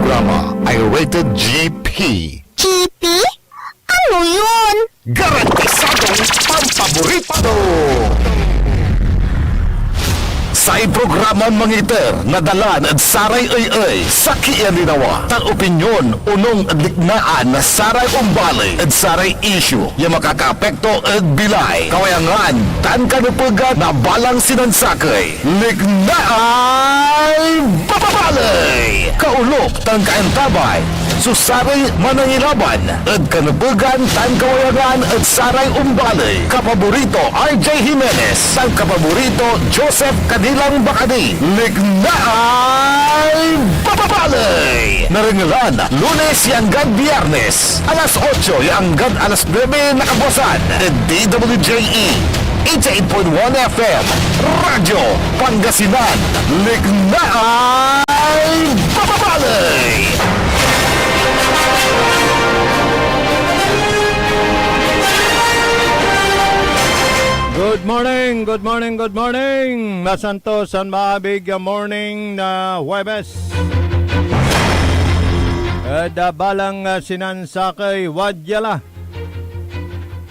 programa ay rated GP. GP? Ano yun? Garantisadong pampaborito! Sa programa mangiter nadalan at saray ay sa kiyaninawa tan opinyon unong adliknaan na saray umbali at saray issue yung makakapekto at bilay kawayangan tan kanupugan na balang sinansakay liknaay babalay kaulop tan kaentabay susaray manangilaban at kanupugan tan kawayangan at saray umbali kapaborito RJ Jimenez tan kapaborito Joseph Kanilang Bakani Lignaay Babalay Naringalan Lunes yanggad Biyernes alas 8 yanggad alas 9 nakabosan DWJE 88.1 FM Radyo Pangasinan Lignaay Babalay. Good morning, good morning, good morning. Masanto San Maabig morning na Huwebes. Balang sinansakay wadyala.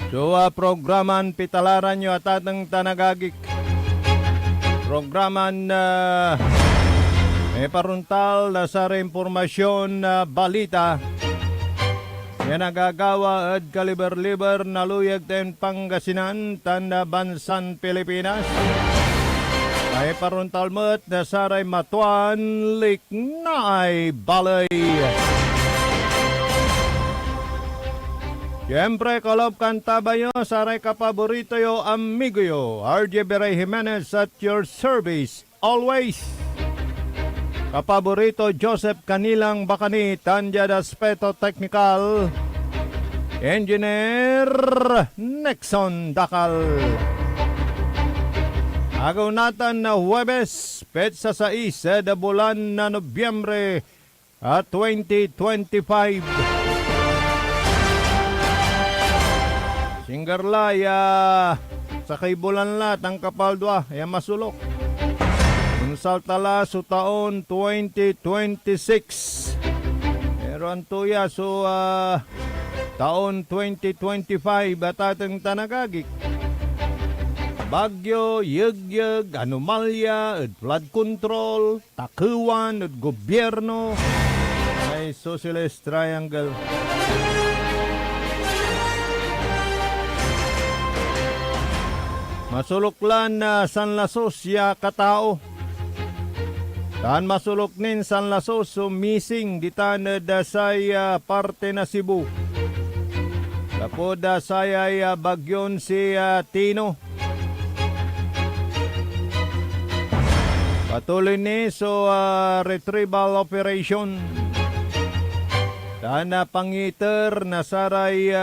So programan pitalaran nyo at atang tanagagik. Programan may paruntal na sa informasyon na balita. Yan nagagawa at kaliber-liber na luyag ten Pangasinan tanda bansan Pilipinas. Ay paruntal met na saray matuan liknaay balay. Siyempre kalob kanta bayo saray kapaborito yo amigo yo RJ Beray Jimenez at your service always. Kapaborito Joseph Kanilang Bakani, Tanya Daspeto Technical, Engineer Nexon Dakal. Agaw natin na Huwebes, petsa sa isa na bulan na Nobyembre 2025. Singgarlaya sa kay bulan lat ang kapaldwa, ay masulok. Saltala so taon 2026. Meron tuya so taon 2025 at ating tanagagik. Bagyo, yegyeg, anomalya, at flood control, takuan, at gobyerno, ay socialist triangle. Masuluklan na Sanlasosya katao. Tan masulok nin San Lasos so missing di tanad say parte na Cebu. Tapos say bagyon si Tino. Patuloy ni so retrieval operation. Tan pangiter na saray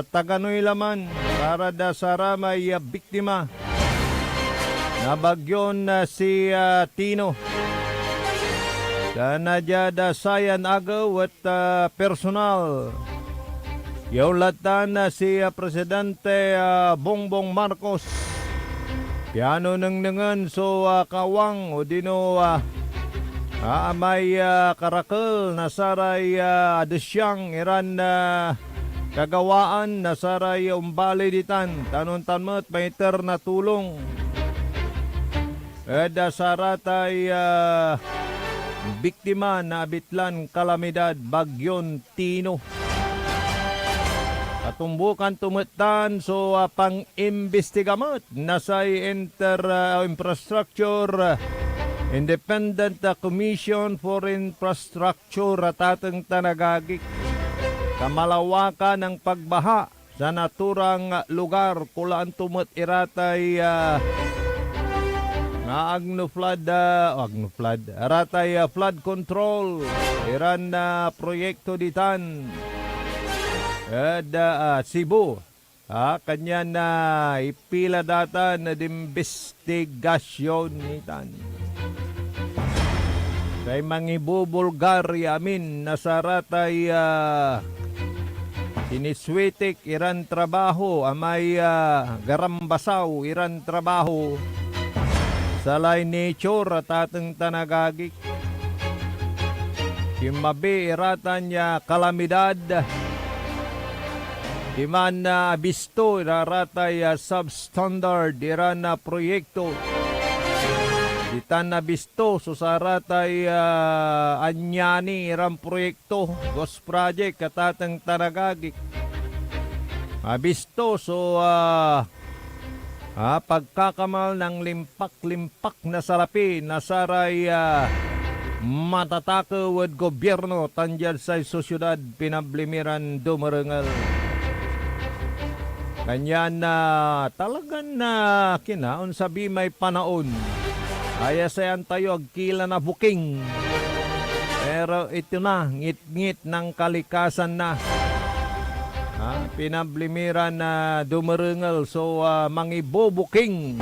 Taganoy laman para da saramay biktima. Na bagyon si Tino. Dan najada sayan agaw at personal. Yaulatan na si Presidente Bongbong Marcos. Piano nang nangan so kawang o dino may karakal na saray adesyang iran kagawaan na saray umbali ditan. Tanon tanmat paiter na tulong. Eda saratay biktima na abitlan kalamidad bagyon Tino. Katumbukan tumetan so pang-imbestigamot na sa Infrastructure Independent Commission for Infrastructure at atang tanagagik. Kamalawakan ng pagbaha sa naturang lugar kulaan tumet iratay flood aratay flood control iran na proyekto ditan Cebu kanya na ipila data na investigasyon nitan kay mangibubulgar yamin na saratay siniswitik iran trabaho amay garambasaw iran trabaho salay nature at atang tanagagik. Kimabi iratan ya kalamidad. Kiman na bisto iraratay substandard iran na proyekto. Ditan na bisto susaratay anyani iran proyekto. Ghost project katatang tanagagik. Bisto so pagkakamal ng limpak-limpak na salapi na saray matatakaw at gobyerno tandiyan sa sosyudad pinablimiran dumarangal. Kanyan na talagang na kinaon sabi may panaon. Aya sayan tayo agkila na buking. Pero ito na, ngit-ngit ng kalikasan na. Pinablimiran na dumarangal so mangibobuking.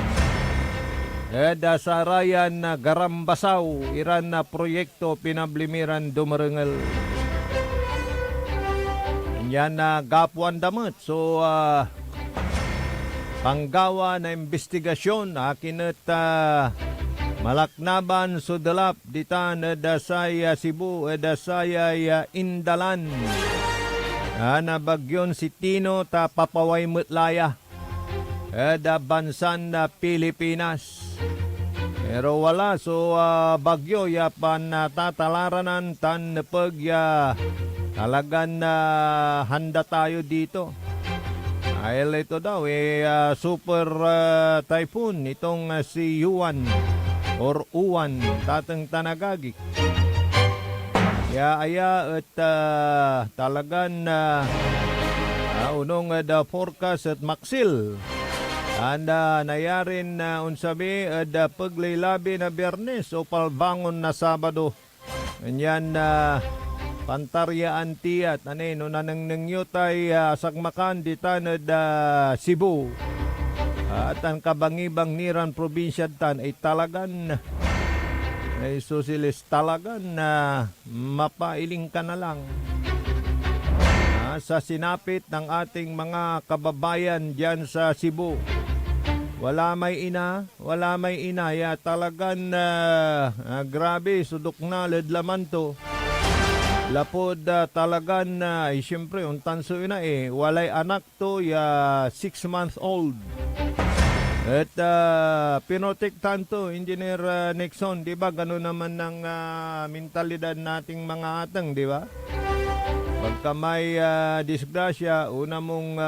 Dasarayan na garambasaw iran na proyekto pinablimiran dumarangal. Yan na gapuan damot so panggawa na investigasyon akinat malaknaban sudalap ditan dasay Cebu dasay Indalan. Na bagyon si Tino ta papaway mutlaya. Da bansan na Pilipinas. Pero wala so bagyo ya pan tatalaranan tan pag talagan na handa tayo dito. Dahil ito daw super typhoon itong si Yuan or Uwan tatang tanagagik. Aya at talagan unong forecast at maksil. Anda nayarin unsabi paglaylabi na Biyernes o palbangon na Sabado. Ganyan pantaryaan tiyat no nanangyutay sagmakan ditan Cebu. At ang kabangibang niran probinsya tan ay talagan ay sosilis talaga na mapailing ka na lang sa sinapit ng ating mga kababayan dyan sa Cebu. Wala may ina ya talagan grabe sudok na ledlaman to. Lapod talagan siyempre untanso ina walay anak to ya 6 months old. At pinotektan to, Engineer Nixon, di ba? Ganun naman ng mentalidad nating mga atang, di ba? Pagka may disgrasya, una mong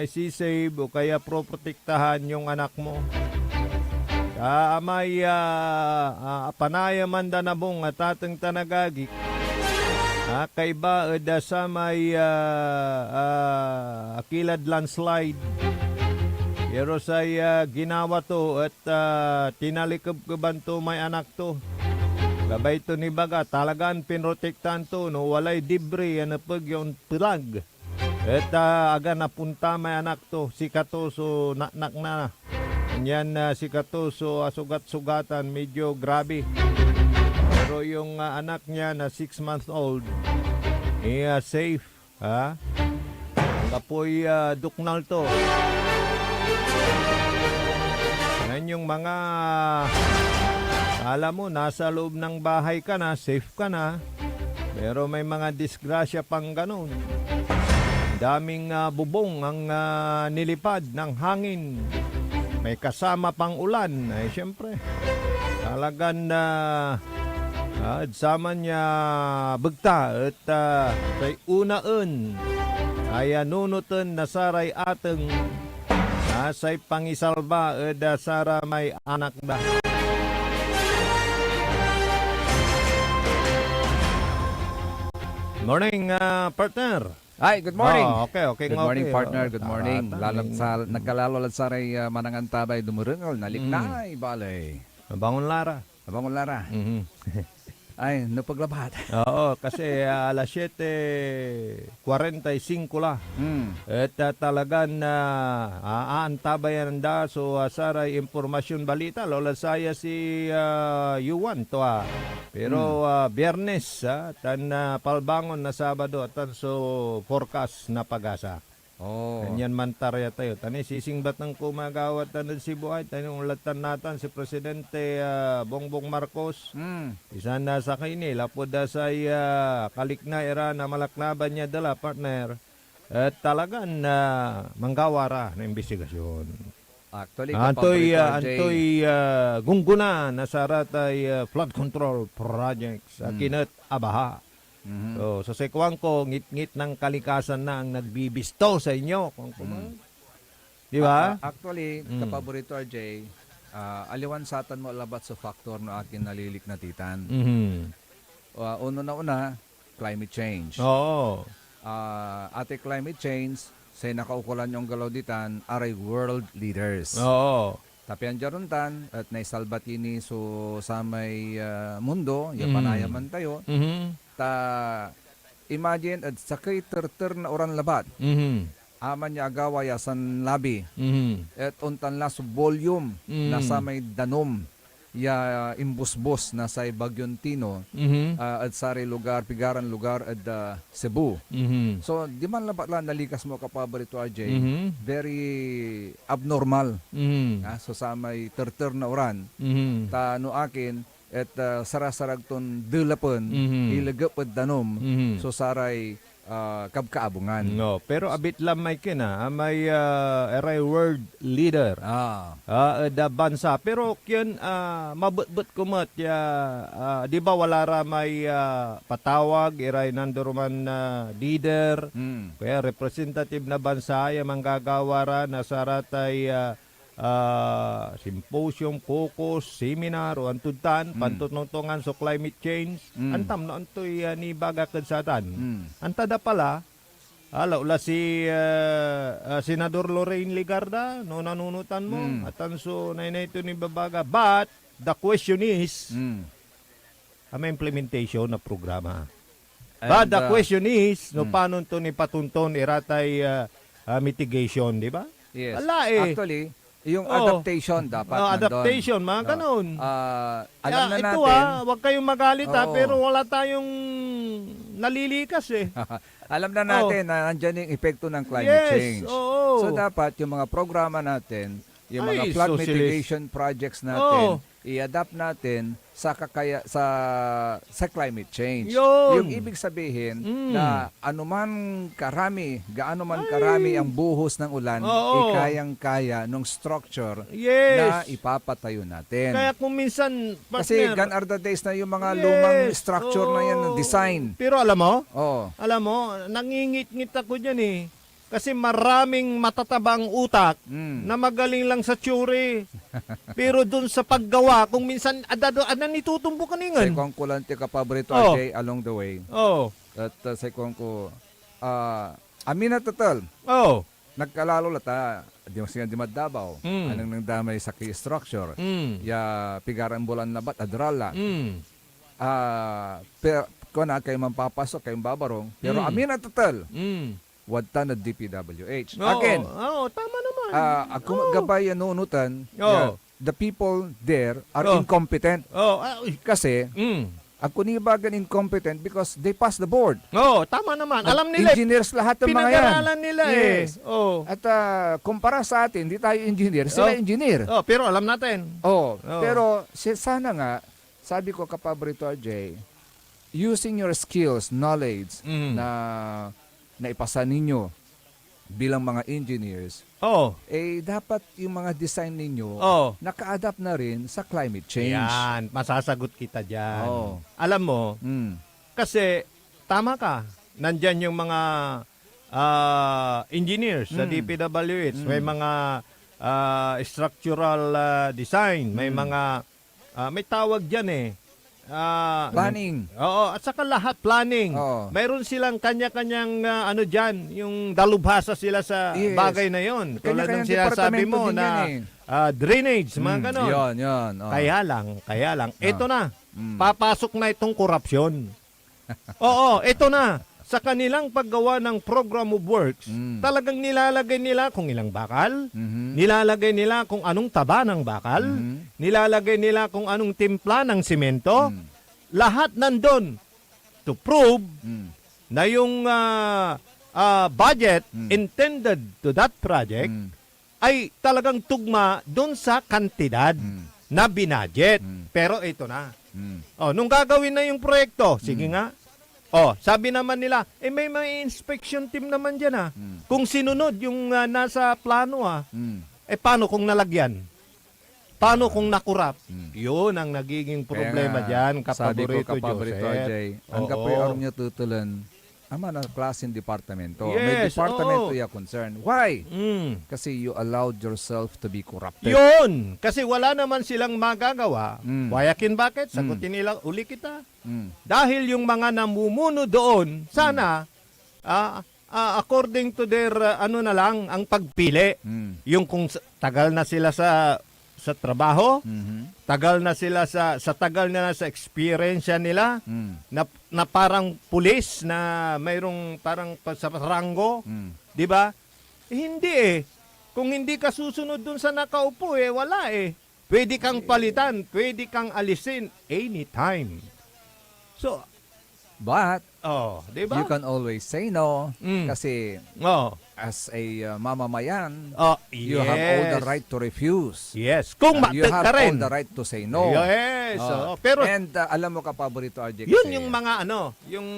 isi-save o kaya proprotektahan yung anak mo. May panayaman danabong at atang tanagagik. Kaiba sa may akilad landslide. Pero say ginawa to at tinalikab-kaban to may anak to. Gabay to ni baga talagan pinrotektan to no walay debris na pag yung pilag. At aga napunta may anak to si Katoso naknak na. Yan si Katoso sugat-sugatan medyo grabe. Pero yung anak niya na 6 months old safe Kapoy duknal to. Yan yung mga alam mo, nasa loob ng bahay ka na, safe ka na. Pero may mga disgrasya pang ganun. Daming bubong ang nilipad ng hangin. May kasama pang ulan. Ay, syempre, talagang sama niya begta at kay unaan ay nunutan na saray ateng asay pangisalba at sara may anak da. Morning, partner. Hi, good morning. Okay. Good morning, partner. Good morning. Nagkalalo lang sa ray manangantabay dumurengal naliknay balay. Bangon Lara. Bangon Lara. Mhm. Ay, napaglabat. Oo, kasi alas 7:45 la. At talagang aantabayan da so saray impormasyon balita lola saya si Yuan to Pero Biyernes tan palbangon na Sabado at so forecast na pag-asa. Oh. Ganyan man tarya tayo. Tani sisingbat ng kumagawat na si buhay. Tani ulatan natin si Presidente Bongbong Marcos. Mm. Isan na sa kini. Lapod na sa kalikna era na malaknaban niya dala partner. At talagang manggawara na investigasyon. Actually, Antoy, kapaborito, Jay. gungguna na saratay flood control projects. Kinat abaha. Mhm. So, sa sekwang ko, ngit-ngit ng kalikasan na ang nagbibisto sa inyo. Di ba? Actually, kapaborito RJ, aliwan satan mo labat sa factor no akin nalilik na titan. Mhm. Uno na una, climate change. Oo. Ate climate change, say nakaukulan yung galaw ditan, aray world leaders. Oo. Tapian jaruntan, at naisalbatini so sa may mundo, yapanayaman tayo, Mhm. ta imagine at sakay ter na oran labat. Mhm. Aman niya agawa yasan labi. Mhm. At untan la sa volume na sa may danom ya imbusbos na sa Bagyon Tino Mhm. at sari lugar, pigaran lugar at Cebu. Mhm. So, di man labat lang nalikas mo kapaborito RJ, Mhm. very abnormal. Mhm. So, sa may ter na oran, Mhm. ta no akin, at sarasarag ton dulapon, Mhm. ilagap at danom, Mhm. so saray kabkaabungan. No, pero abit lang may kina, may eray world leader. Da bansa pero kyan mabutbut kumat ya di ba wala ra may patawag iray nanduruman leader Mm. kaya representative na bansa ya manggagawara na saratay symposium, caucus, seminar o antudan pantutungan so climate change antam no antoy ni baga kadsatan antada pala ula si Senador Lorraine Ligarda no nanunutan mo atan so na ito ni babaga but the question is may implementation na programa but the question is no paano to ni patunton iratay mitigation di ba? Yes. Wala eh. Actually, yung Oh. adaptation dapat nandun. Adaptation, mga ganun. Alam na ito natin. wag kayong magalit Oo. pero wala tayong nalilikas eh. Alam na natin na nandyan yung epekto ng climate Yes, change. oo. So dapat yung mga programa natin, yung mga Ay, flood socialist. mitigation projects natin, Oo. i-adapt natin sa sa climate change. Yun. Yung ibig sabihin na anuman karami, gaano man karami ang buhos ng ulan, Oo. ikayang-kaya nung structure na Yes. ipapatayo natin. Kaya kung minsan, Kasi partner, gone are the days na yung mga yes, lumang structure na yan, oo. design. Pero Oh. alam mo, nangingit-ngit ako dyan eh. Kasi maraming matatabang utak na magaling lang sa tsuri. Pero dun sa paggawa, kung minsan, nitutumbo ka ningan. Sa kong kulante ka paborito Oh. RJ along the way. Oh, At sa kong ko, amin na total, oh. nagkalalo lata, di mas nga di madabaw, Mm. anong nang damay sa key structure, ya pigaran bulan labat, adrala, kung na kayo mampapasok, kayong babarong, pero amin na total, wadta na DPWH. Again, Tama naman. ako gabay nunutan, Oo. the people there are Oo. incompetent. Uy. Kasi, ako ni bagan incompetent because they pass the board. Tama naman. Alam nila, Engineers lahat ng mga yan. pinag-aralan nila Yes. eh. Oh. At kumpara sa atin, di tayo engineer, sila engineer. Pero alam natin. Pero sana nga, sabi ko kapaborito RJ, using your skills, knowledge na naipasa ninyo bilang mga engineers, dapat yung mga design ninyo naka-adapt na rin sa climate change. Yan, masasagot kita dyan. Oo. Alam mo, kasi tama ka, nandyan yung mga engineers sa DPWH, may mga structural design, may mga, may tawag dyan eh. Planning. Oo, at saka lahat planning. Oo. Mayroon silang kanya-kanyang dyan, yung dalubhasa sila sa Yes. bagay na yon. Tulad Kanya-kanyang ng sinasabi departamento mo din na yan eh. drainage, mga ganon. Yan. Oh. Kaya lang, ito na, papasok na itong korupsyon. Oo, ito na. Sa kanilang paggawa ng program of works, talagang nilalagay nila kung ilang bakal, nilalagay nila kung anong taba ng bakal, nilalagay nila kung anong timpla ng simento, lahat nandun to prove na yung budget intended to that project Mm. ay talagang tugma doon sa kantidad na binudget. Pero ito na. Mm. Nung gagawin na yung proyekto, sige nga. Sabi naman nila, may inspection team naman dyan Kung sinunod yung nasa plano Mm. paano kung nalagyan? Paano kung nakurap? Yun ang nagiging problema dyan, sabi ko, kapaborito Kapaborito Joseph. Jay, ang Oo. kapayor niya tutulan, ama na klaseng departamento. Yes, May departamento oo. ya concern. Why? Mm. Kasi you allowed yourself to be corrupted. Yun! Kasi wala naman silang magagawa. Wayakin bakit? Sagutin nila, uli kita. Mm. Dahil yung mga namumuno doon, sana, according to their, na lang, ang pagpili. Mm. Yung kung tagal na sila sa trabaho, Mhm. tagal na sila sa tagal na sa experience nila, Mm. na parang pulis na mayroong parang sa rango, Mm. 'di ba? Hindi Kung hindi ka susunod dun sa nakaupo wala Pwede kang palitan, pwede kang alisin anytime. So, But 'di ba? you can always say no Mm. kasi Oh. as a mamamayan, Yes. you have all the right to refuse. Yes. Kung You have ka rin. all the right to say no. Yes. Pero And alam mo, Kapaborito RJ, yun kasi- yung mga yung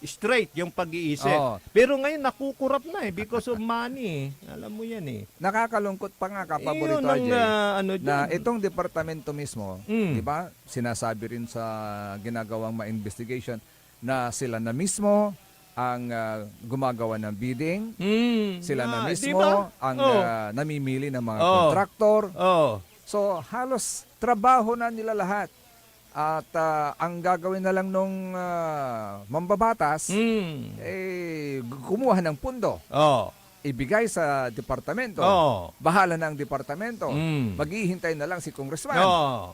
straight yung pag-iisip. Oo. Pero ngayon nakukurap na because of money. Alam mo yan nakakalungkot pa nga, Kapaborito Yun ang RJ, na dyan. itong departamento mismo, Mm. di ba, sinasabi rin sa ginagawang investigation na sila na mismo ang gumagawa ng bidding, sila na mismo diba? ang namimili ng mga Oh. kontraktor. Oh. So halos trabaho na nila lahat. At ang gagawin na lang nung mambabatas, kumuha ng pundo, Oh. ibigay sa departamento. Oh. Bahala na ang departamento. Mm. Maghihintay na lang si congressman. Oh.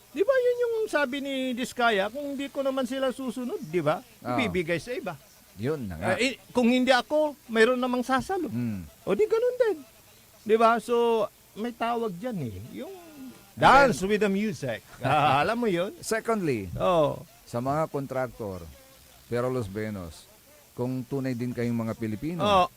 Di ba yun yung sabi ni Diskaya, kung hindi ko naman sila susunod, di ba? Ibibigay sa iba. Yun na nga. Kung hindi ako, mayroon namang sasalo. O di ganun din. Di ba? So, may tawag dyan Yung dance with the music. Alam mo yun? Secondly, Oh. sa mga kontraktor, pero Los Benos, kung tunay din kayong mga Pilipino, Oh.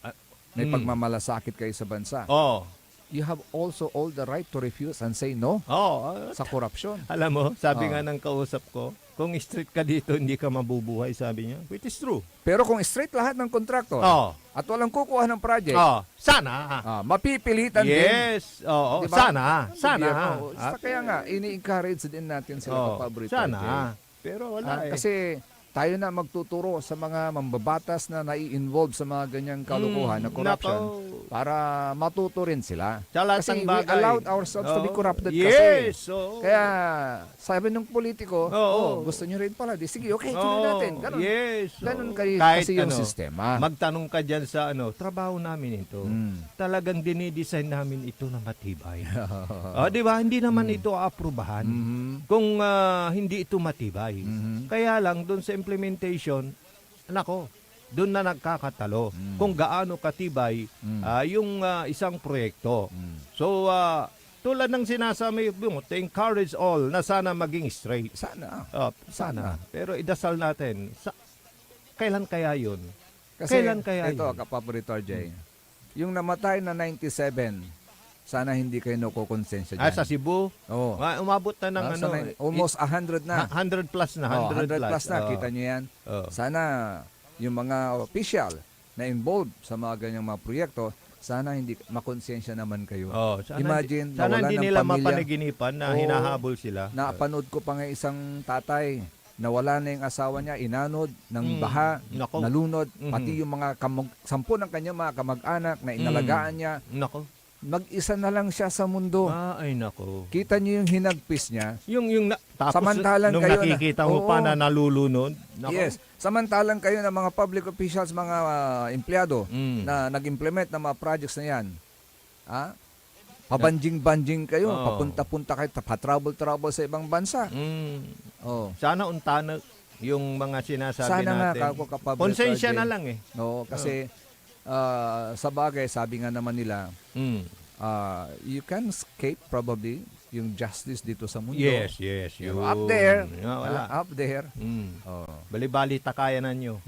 may pagmamalasakit kayo sa bansa, Oh. you have also all the right to refuse and say no Oh. sa korupsyon. Alam mo, sabi Oh. nga ng kausap ko, kung straight ka dito, hindi ka mabubuhay, sabi niya. Which is true. Pero kung straight lahat ng kontraktor Oh. at walang kukuha ng project, Oh. Sana. mapipilitan din. Yes. Oo. Diba? Sana. Sana. Gobyerno. Kaya nga, ini-encourage din natin sila, Kapaborito RJ. Sana. Pero wala Kasi tayo na magtuturo sa mga mambabatas na nai-involve sa mga ganyang kalukuhan na corruption para matuto rin sila. Kasi we allowed ourselves to be corrupted kasi. Yes. Oo. Kaya sabi ng politiko, Oo. gusto nyo rin pala. Di, sige, okay, tuloy natin. Ganon. Yes. Ganon Oo. kasi yung sistema. Magtanong ka dyan sa trabaho namin ito. Mm. Talagang dinidesign namin ito na matibay. Di ba? Hindi naman ito aaprubahan. Mhm. Kung hindi ito matibay. Mhm. Kaya lang, doon sa implementation, doon na nagkakatalo kung gaano katibay yung isang proyekto. So, tulad ng sinasabi mo, to encourage all na sana maging straight. Sana. Sana. Pero idasal natin, kailan kaya yun? Kasi Kailan kaya ito, yun? Kapaborito RJ, yung namatay na 97, sana hindi kayo nakukonsensya dyan. Sa Cebu, Oo. umabot na ng Almost 100 na. 100 plus na. 100 plus na. Kita nyo yan. Sana yung mga official na involved sa mga ganyang mga proyekto, sana hindi makonsensya naman kayo. Imagine, sana nawalan hindi ng nila pamilya. mapanaginipan na hinahabol sila. Napanood ko pa nga isang tatay, nawala na yung asawa niya, inanod ng baha, Nako. nalunod, pati yung mga 10 ng kanyang mga kamag-anak na inalagaan niya, Nako. mag-isa na lang siya sa mundo. Ay, nako. Kita niyo yung hinagpis niya. Tapos Samantalang nung kayo nakikita mo pa na nalulunod. Nako. Yes. Samantalang kayo ng mga public officials, mga empleyado na nag-implement ng mga projects na yan, pabanjing-banjing kayo, papunta-punta kayo, pa-travel-travel sa ibang bansa. Sana untana yung mga sinasabi Sana natin. nga, Kapaborito Konsensya RJ. na lang Kasi sa bagay, sabi nga naman nila, you can escape probably yung justice dito sa mundo. Yes. Yung up there. Wala. Up there. Mm. Oh. Bali-bali takayanan nyo.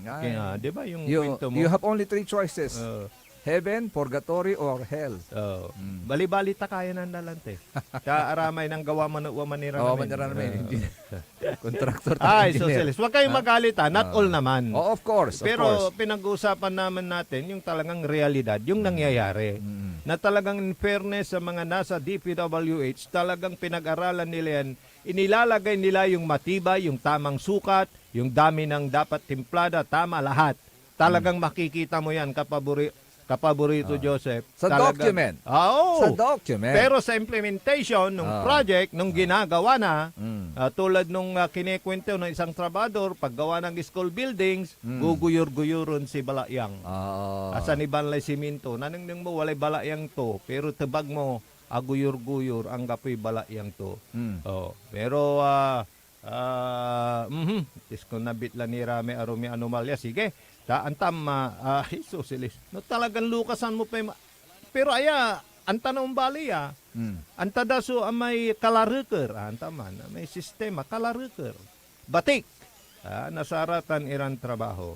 Ay. Kaya, di ba yung You, kwento mo? you have only 3 choices. Uh, Heaven, purgatory, or hell. Bali-bali takayanan na lang, te. Kaya aramay ng gawa manira Oo, namin. manira namin. Contractor tayo, Ay, engineer. socialist. Huwag kayong magalit, ha? Not all naman. Oh, of course. Pero pinag-uusapan naman natin yung talagang realidad, yung nangyayari. Na talagang in fairness sa mga nasa DPWH, talagang pinag-aralan nila yan, inilalagay nila yung matibay, yung tamang sukat, yung dami ng dapat timplada, tama lahat. Talagang makikita mo yan, kapaborito Joseph. Sa Talagang- document. Oo. Sa document. Pero sa implementation ng project, nung ginagawa na, tulad nung kinikwento ng isang trabador, paggawa ng school buildings, guguyur-guyuron si balayang. Asa ni Banlay Siminto, naningning mo, walay balayang to, pero tebag mo, aguyur-guyur, ang kapoy balayang to. Oh. Pero, tis ko nabit lang ni Rame Arumi Anomalya, sige, antam, socialist. No, talagang lukasan mo pa yung, pero aya, anta na umbali anta da so may kalaruker, anta man, may sistema, kalaruker. Batik, nasaratan iran trabaho.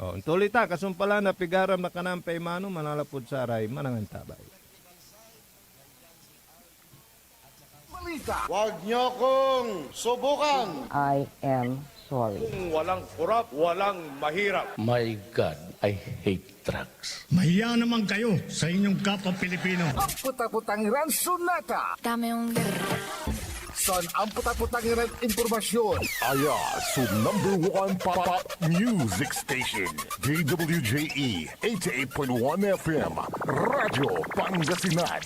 Oh, tulita, kasumpala na pigaram na kanampay mano, manalapod sa aray, manangantabay. Huwag niyo kong subukan. I am sorry. Walang kurap, walang mahirap. My God, I hate drugs. Mahiya naman kayo sa inyong kapwa Pilipino. Ang puta-putangiran sunata. Dami yung Son ang puta-putangiran impormasyon. Aya sa #1 pop music station, DWJE 88.1 FM, Radyo Pangasinan.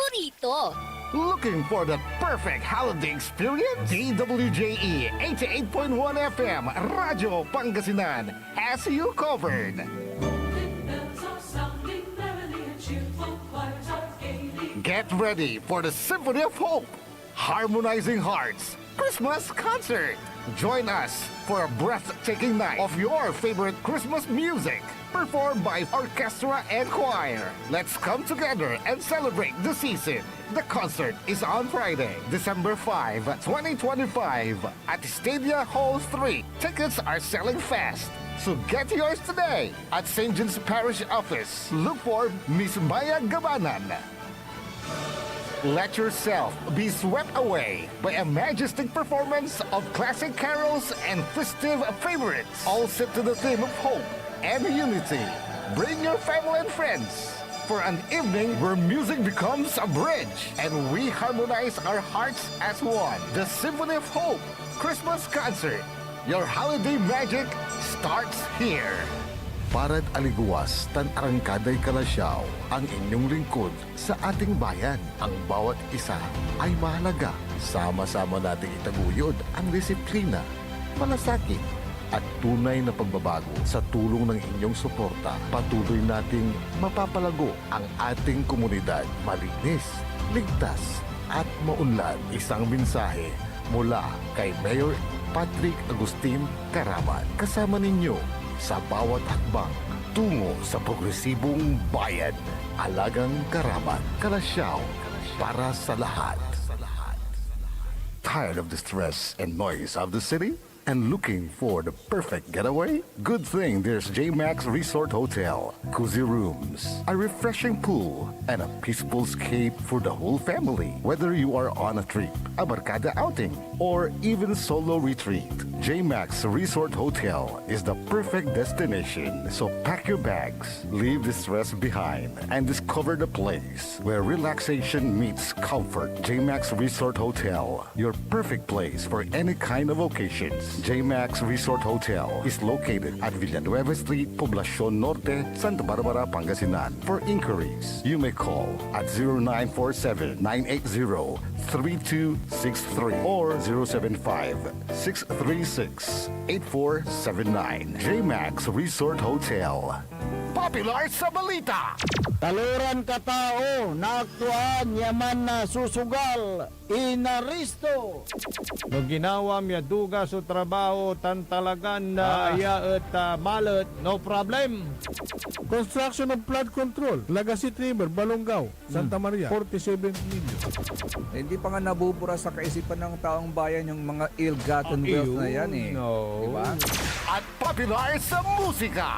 paborito. Looking for the perfect holiday experience? DWJE 88.1 FM, Radyo Pangasinan has you covered. Get ready for the Symphony of Hope, Harmonizing Hearts Christmas Concert. Join us for a breathtaking night of your favorite Christmas music, performed by orchestra and choir. Let's come together and celebrate the season. The concert is on Friday, December 5, 2025 at Stadia Hall 3. Tickets are selling fast, so get yours today at St. John's Parish Office. Look for Miss Maya Gabanan. Let yourself be swept away by a majestic performance of classic carols and festive favorites, all set to the theme of hope and unity. Bring your family and friends for an evening where music becomes a bridge and we harmonize our hearts as one. The Symphony of Hope Christmas Concert. Your holiday magic starts here. Parad aliguas, tan arangkaday kalasyaw, ang inyong lingkod sa ating bayan. Ang bawat isa ay mahalaga. Sama-sama nating itaguyod ang disiplina, malasakit, at tunay na pagbabago. Sa tulong ng inyong suporta, patuloy nating mapapalago ang ating komunidad. Malinis, ligtas, at maunlad. Isang mensahe mula kay Mayor Patrick Agustin Caraman. Kasama ninyo sa bawat hakbang tungo sa progresibong bayan. Alagang Caraman, Kalasyaw, para sa lahat. Tired of the stress and noise of the city? And looking for the perfect getaway? Good thing there's JMax Resort Hotel. Cozy rooms, a refreshing pool, and a peaceful escape for the whole family. Whether you are on a trip, a barkada outing, or even solo retreat, JMax Resort Hotel is the perfect destination. So pack your bags, leave the stress behind, and discover the place where relaxation meets comfort. JMax Resort Hotel, your perfect place for any kind of occasions. JMax Resort Hotel is located at Villanueva Street, Poblacion Norte, Santa Barbara, Pangasinan. For inquiries, you may call at 0947-980-3263 or 075-636-8479. JMax Resort Hotel. popular sa balita. Taluran ka tao na aktuan yaman na susugal inaristo. No ginawa miya duga sa trabaho tan talagan na iya at malet, no problem. Construction of flood control, Lagasit River, Balongaw, Santa Maria, 47 million. Hindi pa nga nabubura sa kaisipan ng taong bayan yung mga ill-gotten wealth na yan eh. No. Diba? At popular sa musika.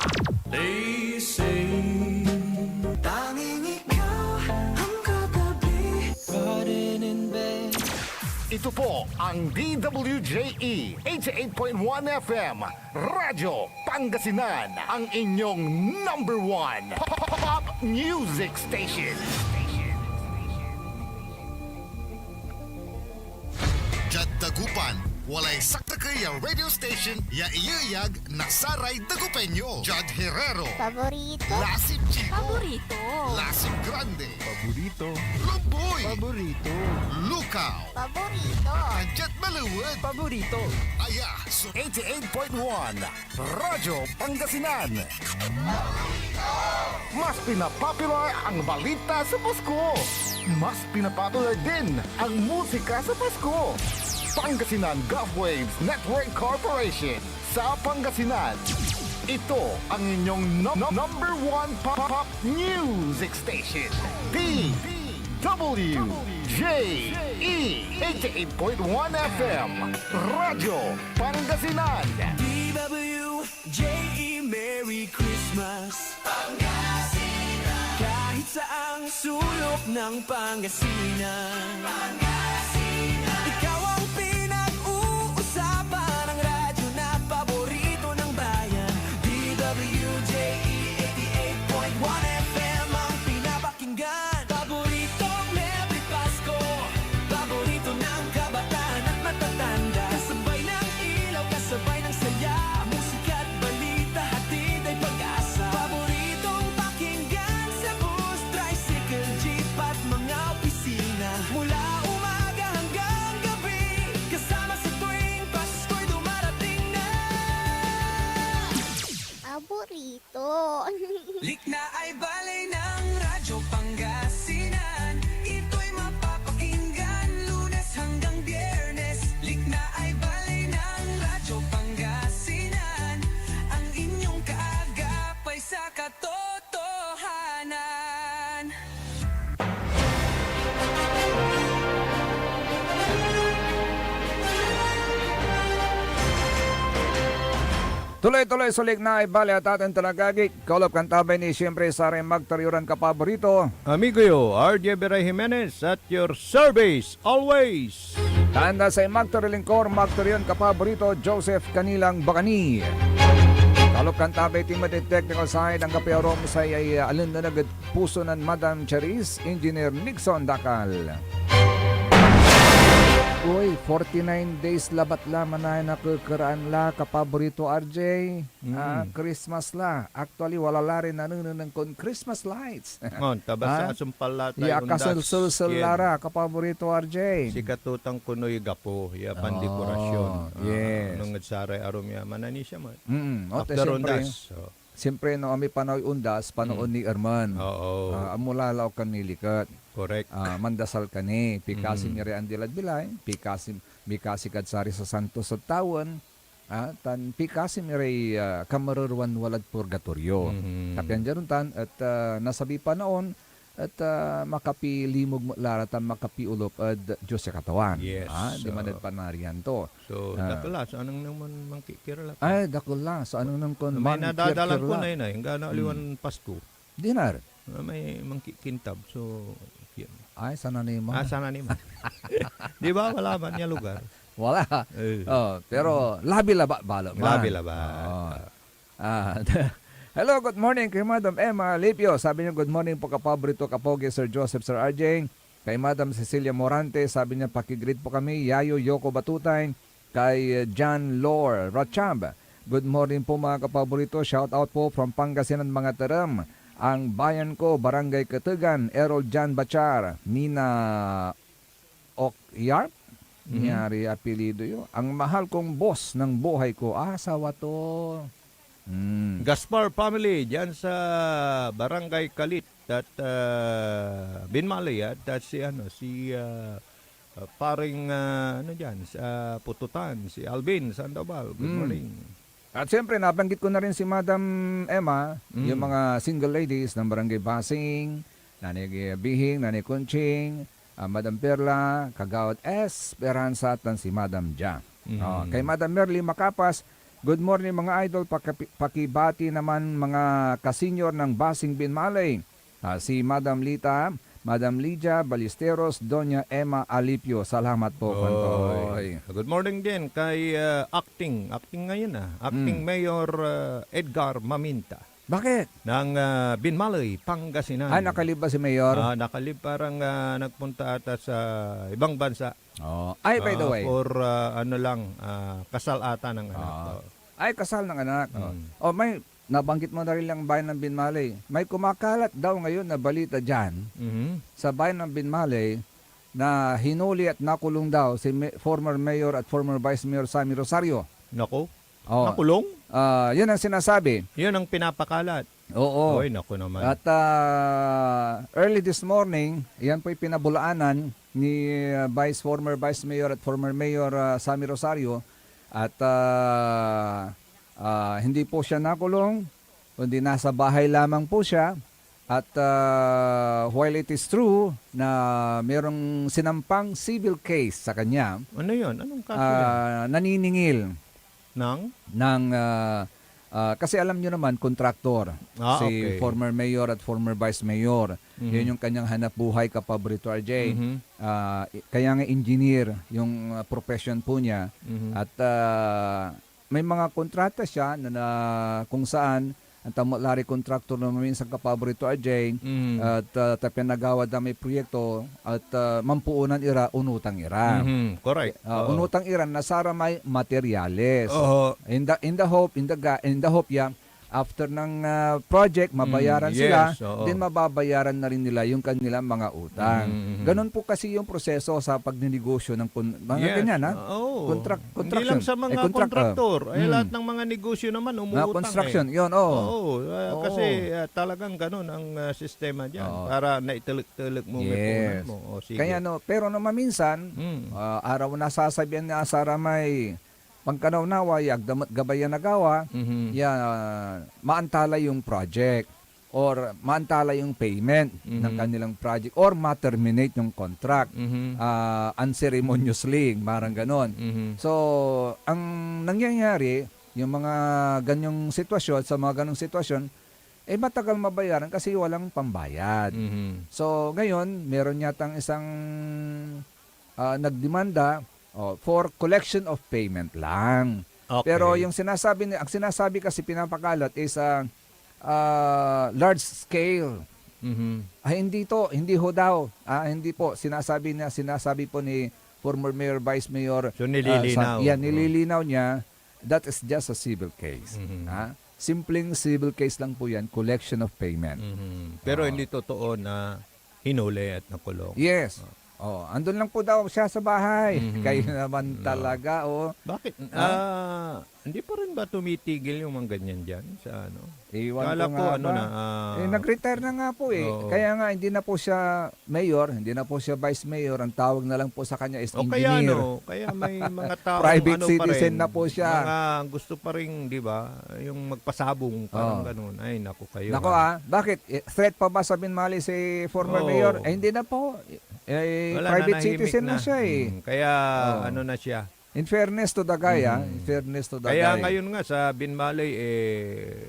Ito po ang DWJE 88.1 FM Radyo Pangasinan, ang inyong number one pop music station. Jad Dagupan, walay sakta kaya radio station ya iyayag na Saray Dagupeño. Jad Herrero, Paborito? Lasip Chico, Paborito. Lasip Grande, Paborito. Luboy, Paborito. Lukaw, Paborito. Anjet Maluwad, Paborito. Aya, 88.1 Radyo Pangasinan. Mas pinapopular ang balita sa Pasko. Mas pinapopular din ang musika sa Pasko. Pangasinan Golfwaves Network Corporation sa Pangasinan. Ito ang inyong number one pop music station. DWJE 88.1 FM Radyo Pangasinan. DWJE Merry Christmas Pangasinan. Kahit saang sulok ng Pangasinan, ikaw ang pinag-uusapan, ang radyo na paborito ng bayan. DWJE 88.1 FM ang pinapakinggan. Paboritong Merry Pasko, paborito ng kabataan at matatanda. Kasabay ng ilaw, kasabay ng saya, musika at balita, hatid ay pag-asa. Paboritong pakinggan sa bus, tricycle, jeep at mga opisina. Mula umaga hanggang gabi, kasama sa tuwing Pasko'y dumarating na. Paborito. Likna ay balay ng Radyo Pangasinan. Ito'y mapapakinggan Lunes hanggang Biyernes. Likna ay balay ng Radyo Pangasinan. Ang inyong kaagapay sa katotohanan. Tuloy-tuloy sulik na ibali at ating talagagik. Kaulap kantabay ni siyempre Saray Magtariuran ka paborito. Amigo yo, RJ Beray Jimenez at your service always. Tanda sa Magtarilingkor, Magtarion ka paborito, Joseph Kanilang Bakani. Kaulap kantabay Timothy Technical Side, ang kapiarom sa ay alin na nagad puso ng Madam Charis, Engineer Nixon Dakal. Uy, 49 days labat la manay nakukuraan la kapaborito RJ. Christmas la. Actually, wala la rin ng Christmas lights. Taba sa asumpal tayo. Ya kasulsul lara kapaborito RJ. Si katutang kunoy gapo, ya pandekorasyon. Yes. Nung saray arom ya manani siya man. Siyempre, After undas. siyempre no, ami panoy undas, panoon ni Erman. Oo. Amulalaw kan nilikat. Correct. Mandasal kani, pikasi ni Rean Dilad Bilay, pikasi kadsari sa Santos sa Tawan, tan pikasi mi ray kamarurwan walad purgatorio. Tapian dyan tan at nasabi pa noon at makapilimog mo laratan makapiulop at Diyos sa katawan. Yes. Di manad panarian to. So, dakla, so anong naman mangkikirala? Ay, dakula. So anong nang kon May nadadalan ko na yun yung gana aliwan Pasko. Dinar. May mangkikintab. So, yun. Ay, sana ni mo. Sana ni mo. Di ba? Wala man niya lugar. Wala. Pero labi laba balo. Labi laba. Hello, good morning kay Madam Emma Lipio. Sabi niya, good morning po kapaborito kapogi Sir Joseph, Sir RJ. Kay Madam Cecilia Morante, sabi niya, pakigreet po kami. Yayo Yoko Batutay. Kay John Lore Rachab. Good morning po mga kapaborito. Shout out po from Pangasinan mga taram. Ang bayan ko, Barangay Katugan, Errol Jan Bachar, Nina Okyarp, Nyari apelido yun. Ang mahal kong boss ng buhay ko, asawa to. Gaspar family dyan sa Barangay Kalit at Binmalay at si paring ano diyan sa Pututan, si Alvin Sandoval. Good morning. At siyempre, nabanggit ko na rin si Madam Emma, yung mga single ladies ng Barangay Basing, Nanay Bihing, Nanay Kunching, Madam Perla, Kagawad Esperanza, at si Madam Ja. Kay Madam Merly Makapas, good morning mga idol, pakibati naman mga kasenyor ng Basing Binmalay. Si Madam Lita, Madam Lydia Ballesteros, Doña Emma Alipio. Salamat po, Pantoy. Good morning din kay acting ngayon acting Mayor Edgar Maminta. Bakit? Ng Binmalay, Pangasinan. Nakalib ba si Mayor? Nakalib, parang nagpunta ata sa ibang bansa. Ay, by the way. For kasal ata ng anak. Ay, kasal ng anak. May nabanggit mo na rin lang bayan ng Binmalay. May kumakalat daw ngayon na balita dyan sa bayan ng Binmalay na hinuli at nakulong daw si former mayor at former vice mayor Sammy Rosario. Nako? Nakulong? Yun ang sinasabi. Yun ang pinapakalat. Oo. Oy, naku naman. At early this morning, yan po'y pinabulaanan ni former vice mayor at former mayor Sammy Rosario. At hindi po siya nakulong, kundi nasa bahay lamang po siya. At while it is true na merong sinampang civil case sa kanya, ano yun? Anong kaso yan? naniningil ng kasi alam nyo naman, kontraktor si okay. former mayor at former vice mayor. Yun yung kanyang hanap buhay, Kapabrito RJ. Kaya nga engineer yung profession po niya. At may mga kontrata siya na kung saan ang tamot-lari kontraktor na minsan Kapabrito RJ at pinagawad na may proyekto at mampuunan ira, unutang ira. Correct. Unutang ira na saramay materyales. In the hope after ng project, mabayaran sila, then mababayaran na rin nila yung kanilang mga utang. Ganon po kasi yung proseso sa pagninegosyo ng mga ganyan, ha? Construction. Hindi lang sa mga kontraktor. Lahat ng mga negosyo naman umuutang. Construction, yun, kasi talagang ganon ang sistema dyan. Para naitulik-tulik mo may punan mo. Sige. Kaya pero maminsan, araw na sasabihan na saramay, pagkanaw nawa, agdamat gabayan nagawa, maantala yung project or maantala yung payment ng kanilang project or ma-terminate yung contract unceremoniously, parang ganon. So, ang nangyayari, yung mga ganyong sitwasyon, sa mga ganong sitwasyon, matagal mabayaran kasi walang pambayad. So, ngayon, meron yatang isang nagdemanda for collection of payment lang. Okay. Pero yung ang sinasabi kasi pinapakalat is large scale. Hindi ho daw. Hindi po sinasabi po ni former mayor, vice mayor. So nililinaw. Nililinaw niya that is just a civil case. Simpleng civil case lang po yan, collection of payment. Pero hindi totoo na hinuli at nakulong. Yes. Andun lang po daw siya sa bahay. Kayo naman talaga, Bakit? Hindi pa rin ba tumitigil yung mga ganyan dyan sa ano? Kala ko nag-retire na nga po Kaya nga hindi na po siya mayor, hindi na po siya vice mayor. Ang tawag na lang po sa kanya is engineer. Kaya may mga tao private citizen na po siya. Mga gusto pa rin, di ba? Yung magpasabong, parang ganun. Ay, naku kayo. Naku bakit? Threat pa ba sa Binmalay si former mayor? Hindi na po. Private citizen na siya Kaya ano na siya. In fairness to the guy, Kaya ngayon nga sa Binmalay,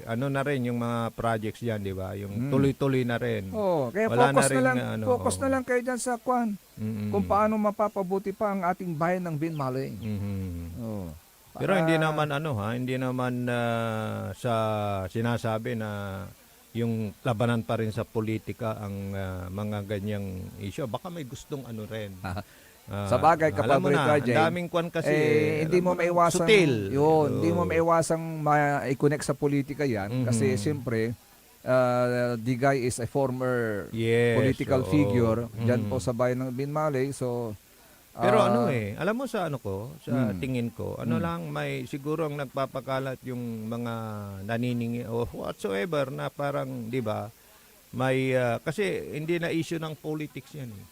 ano na rin yung mga projects diyan, di ba? Yung tuloy-tuloy na rin. Kaya focus na lang kayo dyan sa kung paano mapapabuti pa ang ating bayan ng Binmalay. Pero hindi naman hindi naman sa sinasabi na yung labanan pa rin sa politika ang mga ganyang issue. Baka may gustong rin. Sa bagay, Kapabrito RJ, ang daming kwan kasi, hindi mo maiwasang sutil. Hindi mo maiwasang i-connect sa politika yan. Kasi siyempre, the guy is a former political figure dyan po sa bayan ng Binmalay. So, Pero Ah, alam mo sa sa tingin ko, lang may siguro ang nagpapakalat yung mga naniningi o whatsoever na parang, 'di ba? May kasi hindi na issue ng politics 'yan, eh.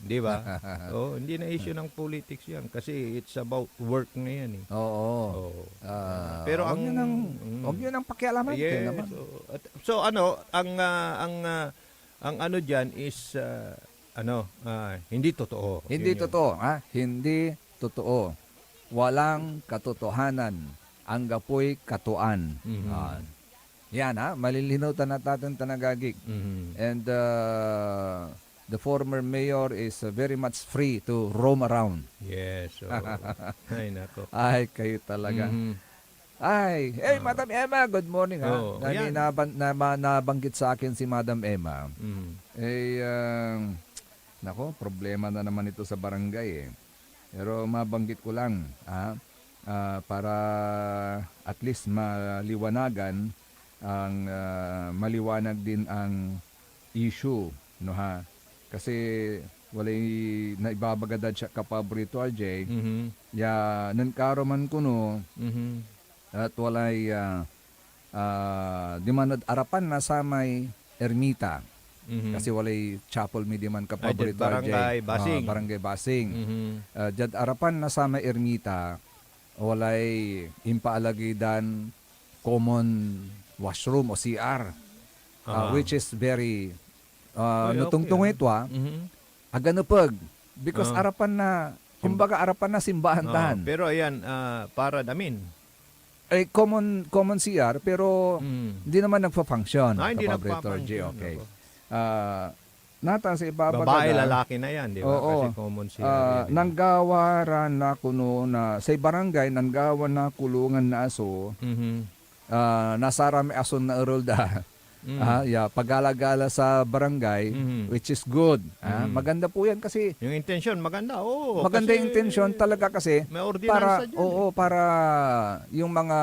'Di ba? Oh, hindi na issue ng politics 'yan kasi it's about work na 'yan, eh. Oo. Oh. Pero Pero huwag ang- nyo nang pakialaman. Yes. naman. So ang ano diyan is hindi totoo. Hindi Yun yun. totoo, ha? Hindi totoo. Walang katotohanan. Ang gapoy katuan. Yan, ha? Malilinaw natin tanagagig. Mhm. And the former mayor is very much free to roam around. Yes. So, ay nako. Ay, kayo talaga. Mhm. Ay, Madam Emma, good morning, ha? Oo, Dahil ayan. nabanggit sa akin si Madam Emma. Mhm. Nako, problema na naman ito sa barangay, eh. Pero mabanggit ko lang, para at least maliwanagan maliwanag din ang issue, no, ha? Kasi walay naibabagadad siya kapaborito RJ. Mhm. Ya nankaroman kuno Mhm. at walay di man arapan na sa may ermita. Mhm. Kasi walay chapel mi di man kapaborito Barangay RJ. Basing. Barangay Basing. Mhm. Jad arapan na sa may ermita walay impaalagidan common washroom o CR, which is very nutungtong ito, Mhm. aganapag because Ah. arapan na kumbaga arapan na simbahan tan. Pero ayan, para damin. Ay common CR pero hindi naman nagfa-function. Hindi kapaborito RJ, nagpa-function. okay. Ako. Nata sa ibabagada. Babae, lalaki na yan, di ba? Oo. Kasi common siya. yan, eh. Nanggawaran na kuno na sa barangay nanggawan na kulungan na aso. Mhm. Nasara may aso na erolda. Pagala-gala sa barangay, Mhm. which is good. Mhm. Maganda po yan kasi Yung intention, maganda. Oo. maganda kasi yung intention talaga kasi may ordinansa dyan. para yung mga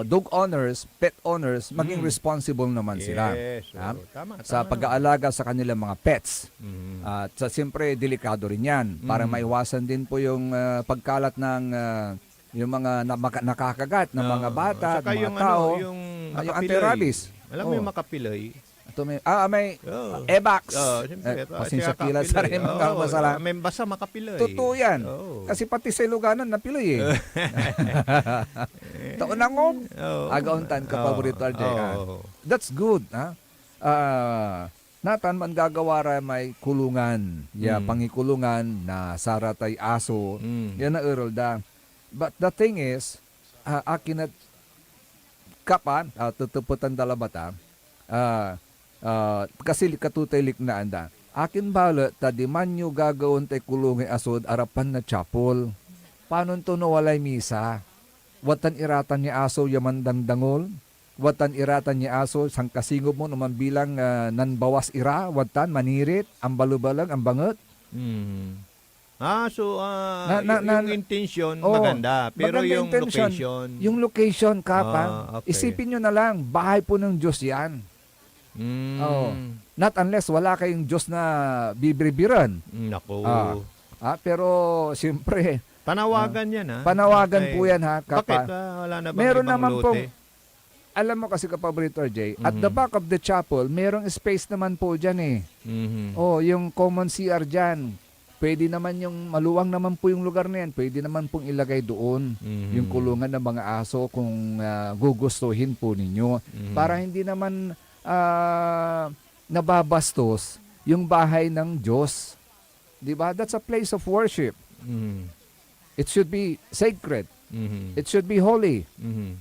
dog owners, pet owners, maging responsible naman sila. Yes. Ha? Tama. Sa pag-aalaga sa kanilang mga pets. Mhm. At siyempre, delikado rin yan para maiwasan din po yung pagkalat ng yung mga nakakagat ng mga bata at Saka mga yung, tao. yung yung makapiloy. anti-rabies. Alam mo yung makapiloy? Ito may Oo. Evax. Siyempre. Pasensya kila sa rin mga masala. May basa makapiloy. Totoo yan. Oo. Kasi pati sa Iloganan napiloy eh. Taon na ngong. Oo. Agauntan ka paborito RJ. Oo. That's good. Ha? Natan man gagawara may kulungan. Pangikulungan na saratay aso. Yan na erolda. But the thing is, akin at kapan, tutuputan dalabata, kasi katutay na anda. Akin bala, tadi man nyo gagawin tay kulungan asod, arapan na chapel. Paano to no walay misa? Watan iratan niya aso yaman dangdangol? Watan iratan niya aso, sang kasingob mo naman bilang nanbawas ira, watan manirit, ang balubalang, ang banget? Yung intention, maganda. Pero maganda yung intention. location. Yung location, kapa, okay. isipin nyo na lang, bahay po ng Diyos yan. Oo. Not unless wala kayong Diyos na bibribiran. Naku. Pero siyempre, Panawagan yan, ha? panawagan Okay. po yan, ha, kapa. Bakit? Wala na bang Meron ibang naman lote? pong, alam mo kasi kapaborito RJ, at the back of the chapel, merong space naman po dyan eh. Mhm. Yung common CR dyan. Pwede naman yung, maluwang naman po yung lugar na yan. Pwede naman pong ilagay doon yung kulungan ng mga aso kung gugustuhin po ninyo. Para hindi naman nababastos yung bahay ng Diyos. Diba? That's a place of worship. Mhm. It should be sacred. Mhm. It should be holy. Mhm.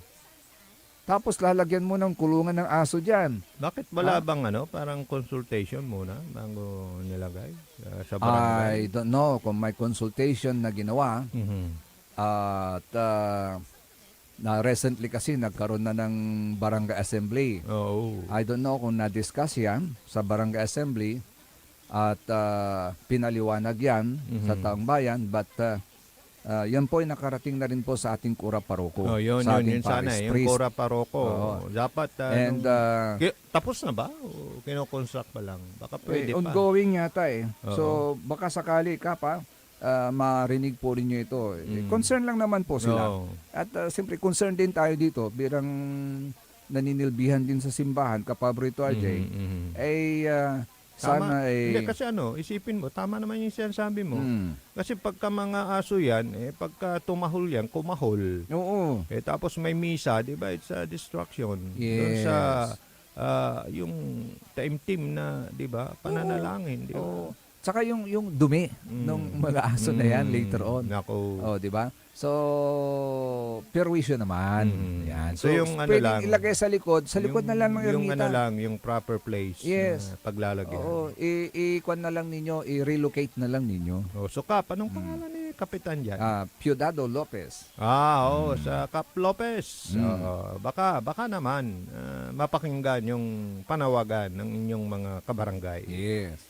Tapos lalagyan mo ng kulungan ng aso dyan. Bakit wala bang parang consultation muna bago nilagay sa barangay? I don't know kung may consultation na ginawa. Mhm. At na recently kasi nagkaroon na ng barangay assembly. Oo. I don't know kung na-discuss yan sa barangay assembly at pinaliwanag yan sa taong bayan, but yan po ay nakarating na rin po sa ating Kura Paroko. Yun sa ating sana. parish Yung priest. Kura Paroko. Oo. Dapat, And tapos na ba? O kinoconstruct pa lang? Baka pwede pa. ongoing yata eh. Oo. So baka sakali ka pa, marinig po rin nyo ito. Concern lang naman po sila. Oo. At siyempre, concern din tayo dito bilang naninilbihan din sa simbahan, Kapabrito RJ, ay sana ay... Hindi, kasi isipin mo, tama naman yung sinasabi mo. Kasi pagka mga aso yan, pagka tumahol yan, kumahol. Oo. Tapos may misa, di ba? It's a distraction. Yes. Doon sa yung taimtim na, di ba? Pananalangin, di ba? Oo. Tsaka yung dumi ng mga aso na yan later on. Nako. Oh, di ba? So, perwisyo naman. Yan. So, yung pwedeng ilagay sa likod na lang ng yung ermita. yung proper place Yes. na paglalagyan. Oo, i-kwan na lang ninyo, i-relocate na lang ninyo. Oh, so Kap, anong pangalan ni Kapitan dyan? Piodado Lopez. Sa Kap Lopez. Baka naman mapakinggan yung panawagan ng inyong mga kabarangay. Yes.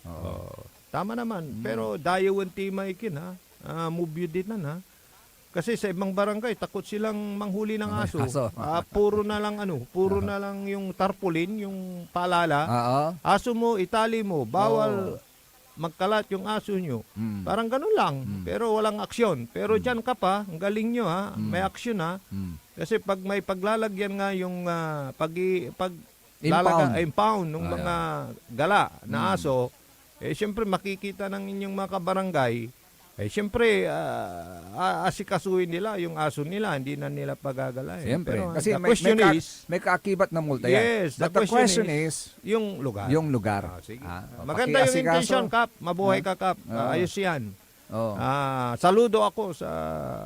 Tama naman. Pero dayo ang timay kin ha. Move din na ha. Kasi sa ibang barangay takot silang manghuli ng aso. Puro na lang na lang yung tarpaulin, yung paalala. Aso mo, itali mo, bawal magkalat yung aso nyo. Parang ganun lang. Pero walang aksyon. Pero dyan ka pa, ang galing nyo ha, may aksyon ha. Kasi pag may paglalagyan nga yung impound ng mga gala na aso, siyempre makikita ng inyong mga kabarangay, siyempre asikasuhin nila yung aso nila, hindi na nila pagagalain. Siyempre. Pero Kasi the question is, may kaakibat na multa yan. yes, the question is, yung lugar. Yung lugar. Sige. Ah, Maganda yung pakiasikaso. intention, Kap. Mabuhay ka, Kap. Ayos yan. Oh. Saludo ako sa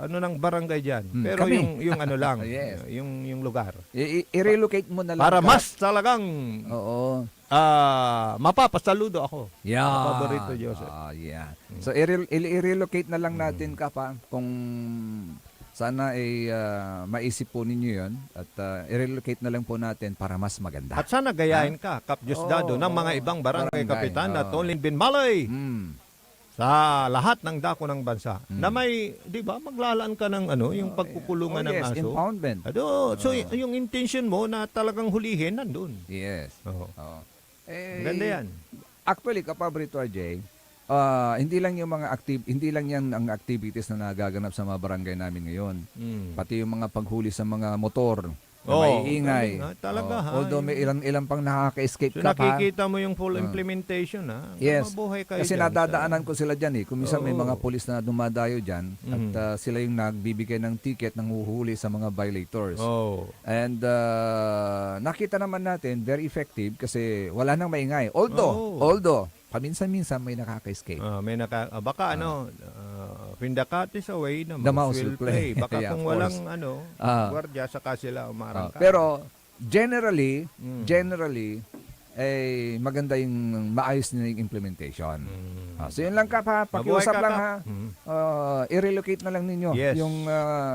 ng barangay diyan. Pero Kami. yung lang, Yes. yung lugar. I-relocate mo na lang. Para Kap. mas talagang Oo. mapapasaludo ako. Yeah. Paborito Joseph. Yeah. So i-relocate na lang natin pa kung sana ay maisip po ninyo 'yon at i-relocate na lang po natin para mas maganda. At sana gayahin ka, Kap Diosdado, ng mga ibang barangay kapitan na Tolin Binmalay. Sa lahat ng dako ng bansa na may, 'di ba, maglalaan ka ng yung pagkukulungan ng aso. Impoundment. So yung intention mo na talagang hulihin nandun. Yes. Oo. Ganda yan. Actually, Kapabrito RJ, hindi lang yan ang activities na nagaganap sa mga barangay namin ngayon. Pati yung mga paghuli sa mga motor na maiingay. Talaga ha. Although may ilang pang nakaka-escape So ka pa. nakikita mo yung full implementation ha. Yes. Mabuhay kayo Kasi dyan nadadaanan ko sila dyan eh. Kung minsan may Oo. mga pulis na dumadayo dyan at sila yung nagbibigay ng ticket ng huhuli sa mga violators. And nakita naman natin, very effective kasi wala nang maingay. Although, paminsan-minsan may nakaka-escape. may baka when the cat is away, the The mouse will play. Baka Yeah, kung of walang course. gwardiya, saka sila umarangka. Pero generally, maganda yung maayos na yung implementation. So yun lang Kap ha, pakiusap Mabuhay ka, lang Kap. ha. I-relocate na lang ninyo Yes. yung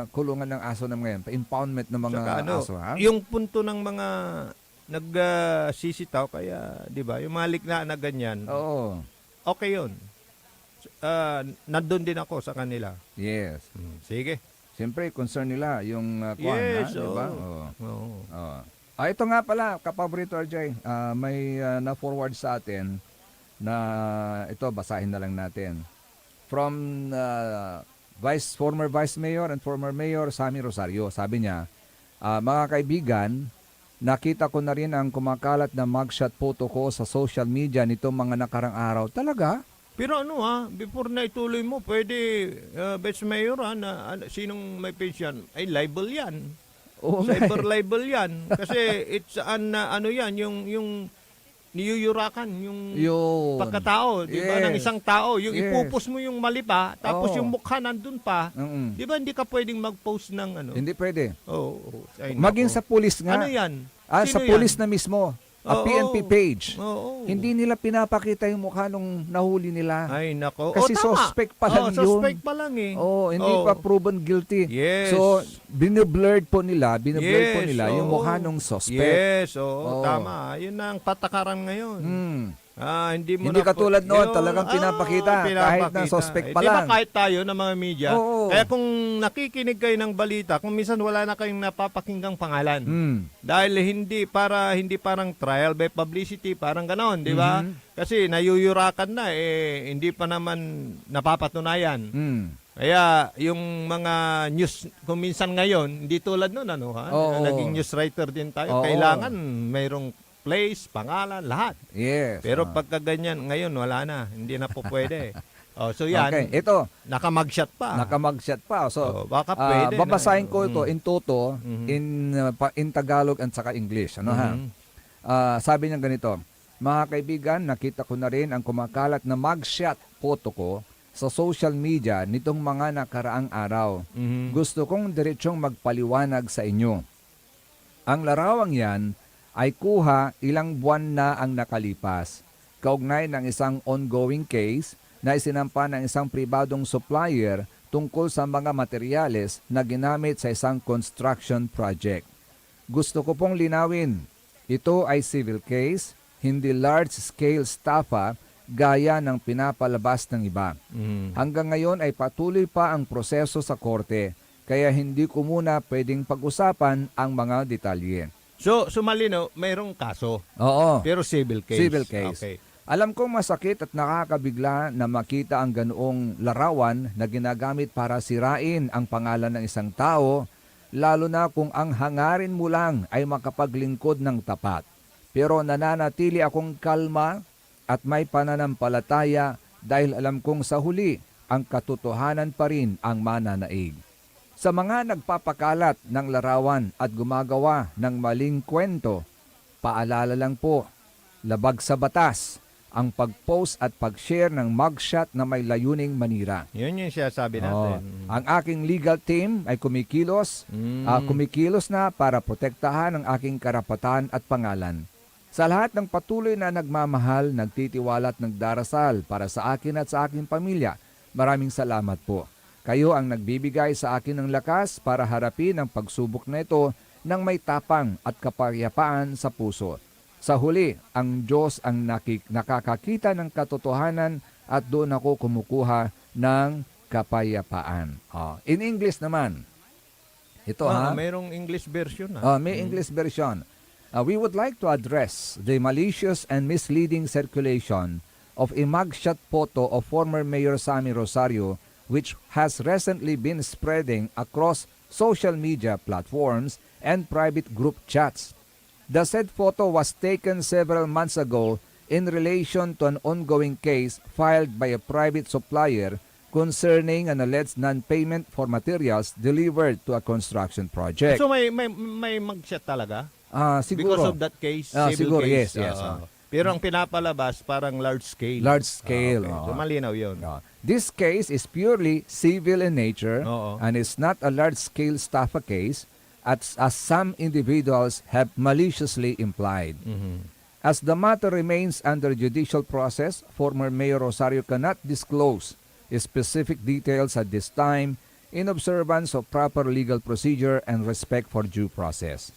kulungan ng aso na ngayon, pa-impoundment ng mga Saka aso ha. yung punto ng mga nagsisitaw, kaya, di ba, yung malik na ganyan, Oo. okay yun. Nandun din ako sa kanila. Yes. Sige. Siyempre, concern nila yung kuwan Yes, ha, di ba? oo. Ito nga pala, Kapabrito RJ, may na-forward sa atin na ito, basahin na lang natin. From former Vice Mayor and former Mayor Sammy Rosario. Sabi niya, mga kaibigan, nakita ko na rin ang kumakalat na mugshot photo ko sa social media nitong mga nakarang araw. Talaga? Pero before na ituloy mo, pwede, Vice Mayor na sinong may pension, ay libel yan. Oo nga. Cyber libel yan. Kasi it's yan, yung niyuyurakan, yung Yun. pagkatao, di ba, ng Yes. isang tao. Yung Yes. ipupos mo yung mali pa, tapos Oo. yung mukha nandun pa. Di ba, hindi ka pwedeng mag-post ng Hindi pwede. Ay, Maging nako. sa pulis nga. Ano yan? Sa Sino pulis yan? na mismo. Oo. PNP page. Oo. Hindi nila pinapakita yung mukha nung nahuli nila. Ay, nako. Kasi tama. suspect pa lang yun. Suspect pa lang eh. Hindi pa proven guilty. Yes. So, binoblurred po nila yung oo. mukha nung suspect. Yes, Oo. tama. Yun ang patakaran ngayon. Hindi mo Hindi na katulad noon, yung- talagang pinapakita, kahit na suspect pa Di ba lang. kahit tayo ng mga media, Oo. kaya kung nakikinig kayo ng balita, kung minsan wala na kayong napapakinggang pangalan. Dahil hindi parang trial by publicity, parang ganon, di ba? Kasi nayuyurakan na, hindi pa naman napapatunayan. Kaya yung mga news, kung minsan ngayon, hindi tulad noon, Oo. naging news writer din tayo. Oo. Kailangan mayroong place, pangalan, lahat. Yes. Pero pagka ganyan, ngayon wala na. Hindi na po pwede. So yan, Okay, ito, nakamagshot pa. nakamagshot pa. So, baka pwede. babasahin na. ko ito in toto, in Tagalog at saka English. Sabi niya ganito, mga kaibigan, nakita ko na rin ang kumakalat na mugshot photo ko sa social media nitong mga nakaraang araw. Gusto kong diretsong magpaliwanag sa inyo. Ang larawang yan ay kuha ilang buwan na ang nakalipas, kaugnay ng isang ongoing case na isinampa ng isang pribadong supplier tungkol sa mga materyales na ginamit sa isang construction project. Gusto ko pong linawin, ito ay civil case, hindi large-scale estafa gaya ng pinapalabas ng iba. Hanggang ngayon ay patuloy pa ang proseso sa korte, kaya hindi ko muna pwedeng pag-usapan ang mga detalye. So, sumalino, mayroong kaso. Oo. Pero civil case. Civil case. Okay. Alam kong masakit at nakakabigla na makita ang ganoong larawan na ginagamit para sirain ang pangalan ng isang tao, lalo na kung ang hangarin mo lang ay makapaglingkod ng tapat. Pero nananatili akong kalma at may pananampalataya dahil alam kong sa huli ang katotohanan pa rin ang mananaig. Sa mga nagpapakalat ng larawan at gumagawa ng maling kwento, paalala lang po, labag sa batas ang pag-post at pag-share ng mugshot na may layuning manira. Yun yung siya sabi natin. Ang aking legal team ay kumikilos na para protektahan ang aking karapatan at pangalan. Sa lahat ng patuloy na nagmamahal, nagtitiwala at nagdarasal para sa akin at sa aking pamilya, maraming salamat po. Kayo ang nagbibigay sa akin ng lakas para harapin ang pagsubok na ito ng may tapang at kapayapaan sa puso. Sa huli, ang Diyos ang nakakakita ng katotohanan at doon ako kumukuha ng kapayapaan. In English naman. Ito Mayroong English version. May English version. We would like to address the malicious and misleading circulation of a mugshot photo of former Mayor Sammy Rosario, which has recently been spreading across social media platforms and private group chats. The said photo was taken several months ago in relation to an ongoing case filed by a private supplier concerning an alleged non-payment for materials delivered to a construction project. So may mugshot talaga? Siguro. Because of that case, civil siguro, case. yes. Pero ang pinapalabas parang large scale. Large scale. Okay. So malinaw yun. This case is purely civil in nature and is not a large-scale estafa case as some individuals have maliciously implied. As the matter remains under judicial process, former Mayor Rosario cannot disclose specific details at this time in observance of proper legal procedure and respect for due process.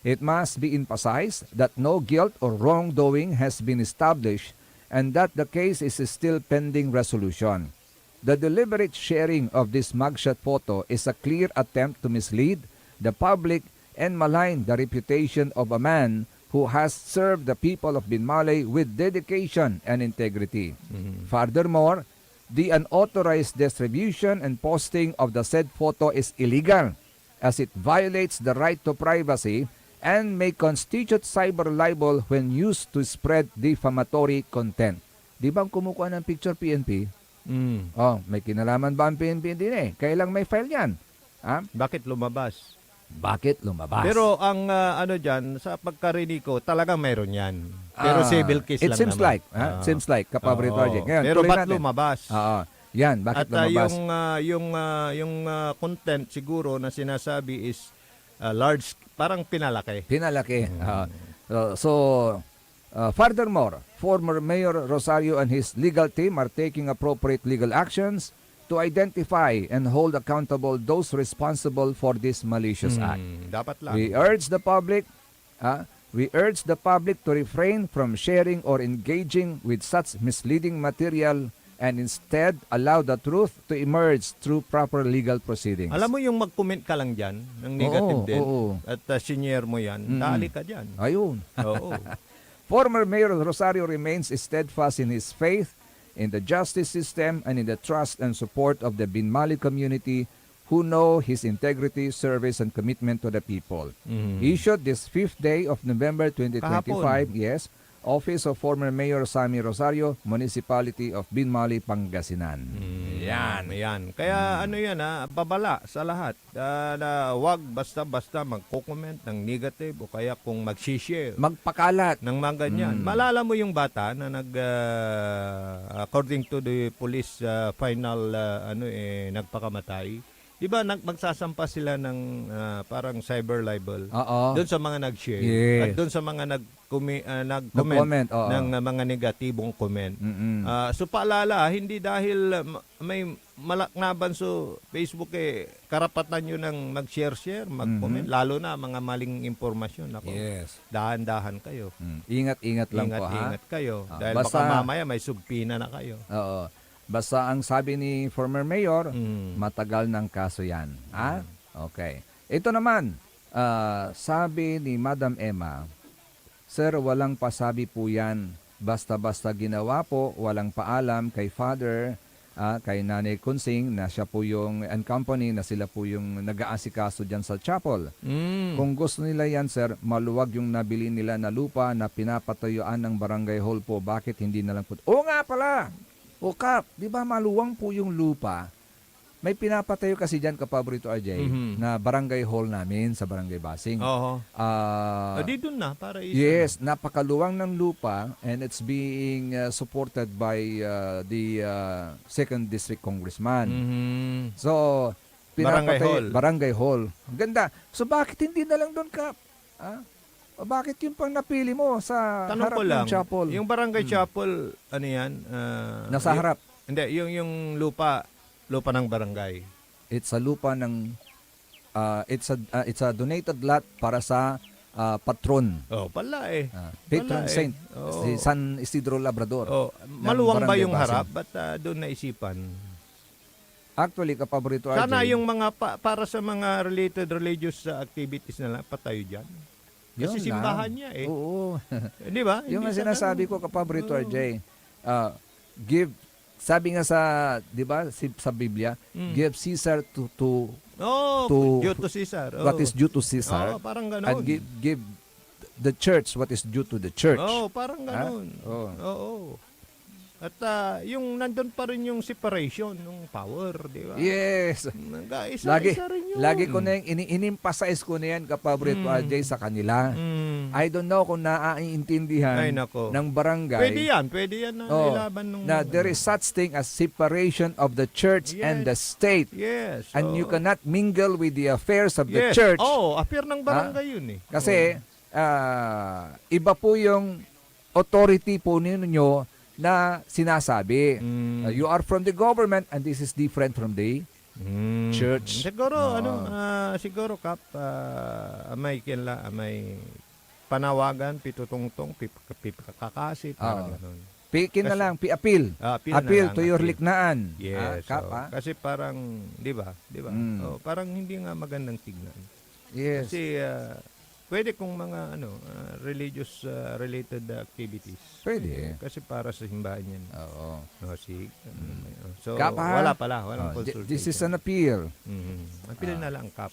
It must be emphasized that no guilt or wrongdoing has been established and that the case is still pending resolution. The deliberate sharing of this mugshot photo is a clear attempt to mislead the public and malign the reputation of a man who has served the people of Binmalay with dedication and integrity. Furthermore, the unauthorized distribution and posting of the said photo is illegal as it violates the right to privacy and may constitute cyber libel when used to spread defamatory content. Di ba ang kumukuha ng picture PNP? May kinalaman ba ang PNP din eh? Kailang may file yan? Bakit lumabas? Bakit lumabas? Pero ang dyan, sa pagkarinig ko, talagang meron yan. Pero civil case it lang seems naman. like, seems like, Kapabrito RJ. Ngayon, Pero tuloy ba't natin. lumabas? Yan, bakit At lumabas? yung content siguro na sinasabi is large, parang pinalaki. Pinalaki. Furthermore, former Mayor Rosario and his legal team are taking appropriate legal actions to identify and hold accountable those responsible for this malicious act. Dapat lang. We urge the public We urge the public to refrain from sharing or engaging with such misleading material and instead allow the truth to emerge through proper legal proceedings. Alam mo yung mag-comment ka lang dyan ng negative Oo, din oo. at senior mo yan, dali ka dyan. Ayun. Oo. Former Mayor Rosario remains steadfast in his faith in the justice system and in the trust and support of the Binmali community who know his integrity, service, and commitment to the people. Issued this 5th day of November 2025, Kahapon. yes, Office of Former Mayor Sammy Rosario, Municipality of Binmali, Pangasinan. Yan. Kaya ano yan babala sa lahat. Na wag basta-basta magko-comment ng negative o kaya kung mag-share Magpakalat. ng mga ganyan. Malala mo yung bata na according to the police final nagpakamatay. Di ba magsasampa sila ng parang cyber libel Oo. doon sa mga nag-share Yes. at doon sa mga nag-comment Nag-comment, oo. ng mga negatibong comment. So paalala, hindi dahil may malaknaban sa Facebook karapatan nyo ng mag-share, mag-comment, lalo na mga maling impormasyon. Ako, Yes. dahan-dahan kayo. Ingat-ingat lang po, ha? Ingat kayo. Ah, Dahil basta- baka mamaya may subpina na kayo. Oo. Basta ang sabi ni former mayor, matagal ng kaso yan. Ha? Okay. Ito naman, sabi ni Madam Emma, Sir, walang pasabi po yan. Basta-basta ginawa po, walang paalam kay Father, kay Nanay Kunsing, na siya po yung and company, na sila po yung nag-aasikaso dyan sa chapel. Kung gusto nila yan, sir, maluwag yung nabili nila na lupa na pinapatayuan ng barangay hall po. Bakit hindi na lang po? Oo nga pala! O Kap, di ba maluwang po yung lupa? May pinapatayo kasi dyan, Kapaborito RJ, na barangay hall namin sa Barangay Basing. Oo. Di doon na, para isa. Yes, napakaluwang ng lupa and it's being supported by the 2nd District Congressman. So, Barangay Hall. Ang ganda. So, bakit hindi na lang doon, Kap? O bakit yung pang napili mo sa Tanong harap ko lang, ng chapel? yung barangay chapel, ano yan? Nasa harap. Hindi, yung lupa ng barangay. It's a lupa ng it's a donated lot para sa patron. Pala Patron Wala saint, Oo. si San Isidro Labrador. Maluwang ba Barangay yung Basing. harap? Ba't doon naisipan? Actually, Kapaborito RJ. Sana yung mga para sa mga related religious activities na lang, patayo dyan. Kasi Yun simbahan lang. niya Oo. Di ba? Yung nga Hindi sinasabi ko, Kapaborito RJ, sabi nga sa, di ba, sa Biblia, give Caesar to due to Caesar. what is due to Caesar, parang ganon. and give the church what is due to the church. Parang ganon. Oo. Oo. At yung nandun pa rin yung separation ng power, di ba? Yes. Isa rin yun. Lagi ko na yung in-emphasize ko na yan, Kapaborito RJ, sa kanila. I don't know kung naiintindihan Ay, nako. ng barangay. Pwede yan na ilaban nung... Na there is such thing as separation of the church and the state. Yes. And you cannot mingle with the affairs of the church. Affair ng barangay yun Kasi iba po yung authority po ninyo na sinasabi. You are from the government and this is different from the church. Siguro, siguro, Kap, may panawagan, pitutungtong, pipakakasi, parang gano'n. Pikin na lang, appeal. Appeal to your liknaan. Yes. Kap, kasi parang, di ba? Parang hindi nga magandang tignan. Yes. Kasi, pwede kung mga religious related activities. Pwede. Kasi para sa simbahan yan. Oo. So, Kapa, walang consultation. This is an appeal. Appeal na lang, Kap.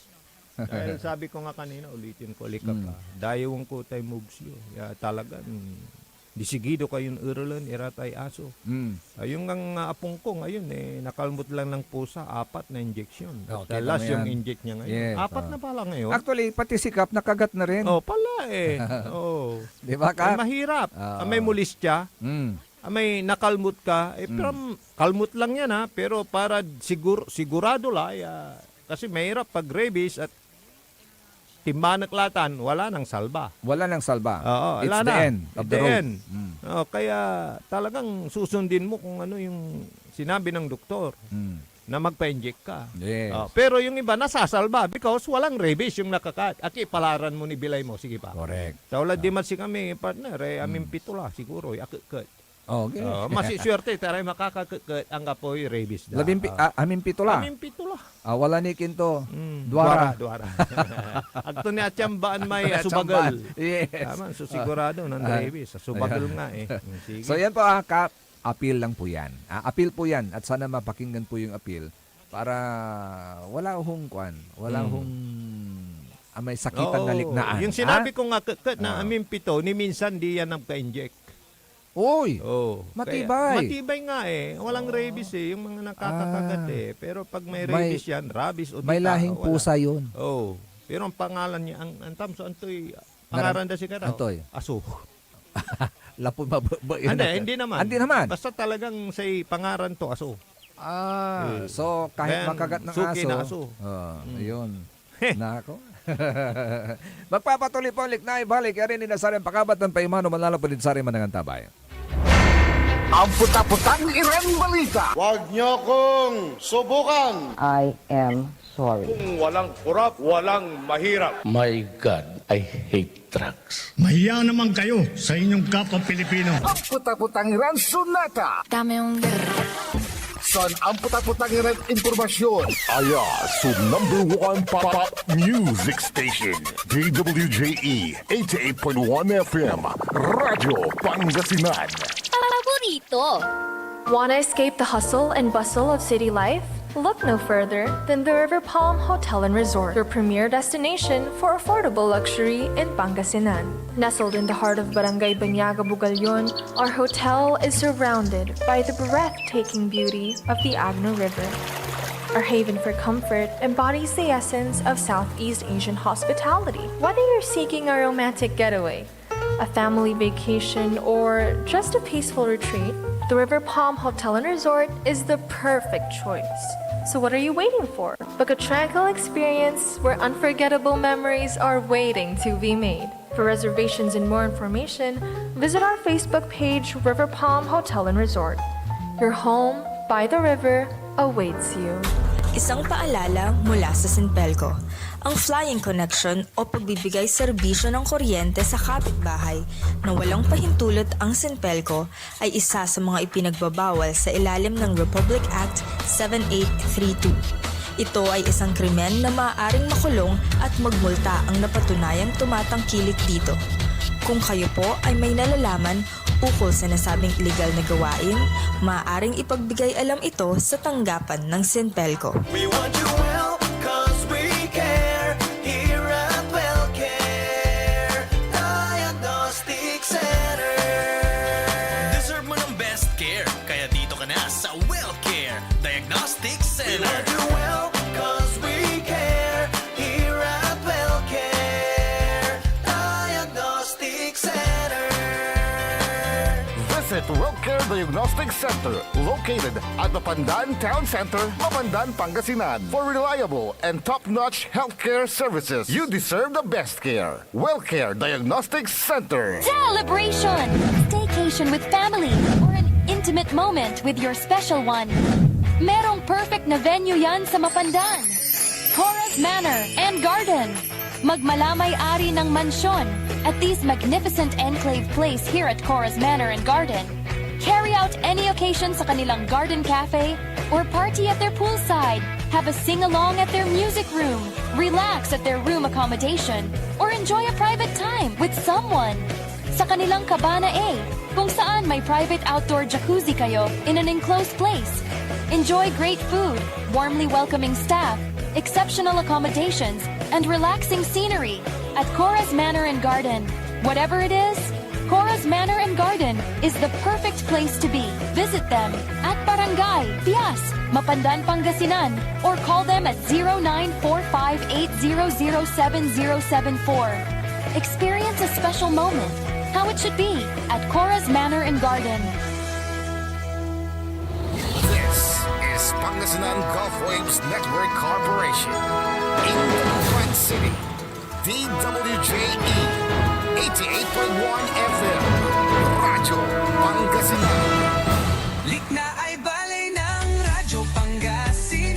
Dahil sabi ko nga kanina, ulitin ko, lika pa. Dayawang ko tayo moves yun. Talagang, disigido kayong uralan, iratay aso. Yung ang apong ko ngayon, nakalmot lang ng pusa, 4 na injection. Last yung inject niya ngayon. Yes, 4 na pala ngayon. Actually, pati si Kap nakagat na rin. Pala Di ba, Kap? Mahirap. May molestya. May nakalmot ka. Pero kalmot lang yan pero para sigurado lang. Kasi mahirap pag rabies at timbanaklatan, wala nang salba. Wala nang salba. It's the end of the road. Kaya talagang susundin mo kung ano yung sinabi ng doktor. na magpa-inject ka. Yes. Pero yung iba nasasalba because walang rabies yung nakakat. Aki, palaran mo ni bilay mo. Sige pa. Correct. Sa wala di man si kami, partner, aming pito la siguro. Akit. Okay. Masiswerte, taray makakakit ang apoy rabies. Amin pito la. Aming pito la. Wala ni kinto. Duara. Agto ni atyambaan may subagal. Yes. Tama, so sigurado ng rabies. Subagal nga eh. Sige. So yan po, Kap. Appeal lang po yan. Appeal po yan. At sana mapakinggan po yung appeal para wala hong kwan. Wala hong may sakitan na lignaan. Yung sinabi ko nga na aming pito, ni minsan di yan nagka-inject. Uy! Kaya, Matibay. matibay nga eh. Walang rabies eh. Yung mga nakakakagat eh. Pero pag may rabies yan, rabies o May lahing wala. pusa yun. Pero ang pangalan niya, ang tamso, antoy, pangalan da si Karaw. Antoy. Aso. Lapo Hindi naman. Hindi naman. Basta talagang say pangaran to, aso. So kahit Then, makagat ng suki aso. na aso. Ayun. Nako. Magpapatuloy po ulit na ibalik. Kaya rin inasarang pakabat ng paimano manlalapalid sa rin manangang tabay. Ang puta-putang Iren Balita. Huwag niyo kong subukan. I am sorry. Kung walang kurap, walang mahirap. My God, I hate drugs. Mahiya naman kayo sa inyong kapwa Pilipino. Ang puta-putang Iren Sunata. Dami yung Son, ang puta-putang Iren Impormasyon. Aya, so number 1 pop music station. DWJE 88.1 FM. Radyo Pangasinan. paborito. Want to escape the hustle and bustle of city life? Look no further than the River Palm Hotel and Resort, your premier destination for affordable luxury in Pangasinan. Nestled in the heart of Barangay Banyaga, Bugalyon, our hotel is surrounded by the breathtaking beauty of the Agno River. Our haven for comfort embodies the essence of Southeast Asian hospitality. Whether you're seeking a romantic getaway, a family vacation, or just a peaceful retreat, the River Palm Hotel and Resort is the perfect choice. So what are you waiting for? Book a tranquil experience where unforgettable memories are waiting to be made. For reservations and more information, visit our Facebook page, River Palm Hotel and Resort. Your home by the river awaits you. Isang paalala mula sa Sinpelco. Ang flying connection o pagbibigay serbisyo ng kuryente sa kapitbahay na walang pahintulot ang Sinpelco ay isa sa mga ipinagbabawal sa ilalim ng Republic Act 7832. Ito ay isang krimen na maaaring makulong at magmulta ang napatunayang tumatangkilik dito. Kung kayo po ay may nalalaman ukol sa nasabing illegal na gawain, maaaring ipagbigay alam ito sa tanggapan ng Sinpelco. We want you well, cause we care. Here at WellCare Diagnostic Center. Deserve mo ng best care, kaya dito ka na sa WellCare Diagnostic Center. We want you well, cause we care. Here at WellCare Diagnostic Center. Visit WellCare Diagnostic Center, located at Mapandaan Town Center, Mapandaan, Pangasinan. For reliable and top-notch healthcare services, you deserve the best care. WellCare Diagnostic Center. Celebration! Staycation with family or an intimate moment with your special one. Merong perfect na venue yan sa Mapandan. Cora's Manor and Garden. Magmalamay-ari ng mansyon at this magnificent enclave place here at Cora's Manor and Garden. Carry out any occasion sa kanilang garden cafe or party at their poolside. Have a sing-along at their music room. Relax at their room accommodation or enjoy a private time with someone. Sa kanilang Cabana A, kung saan may private outdoor jacuzzi kayo in an enclosed place. Enjoy great food, warmly welcoming staff, exceptional accommodations, and relaxing scenery at Cora's Manor and Garden. Whatever it is, Cora's Manor and Garden is the perfect place to be. Visit them at Barangay Pias, Mapandan, Pangasinan, or call them at 0945-800-7074. Experience a special moment, how it should be, at Cora's Manor and Garden. This is Pangasinan Gulf Waves Network Corporation. In the Front City, DWJE 88.1 FM, Radyo Pangasinan. Likna ay balay ng Radyo Pangasinan.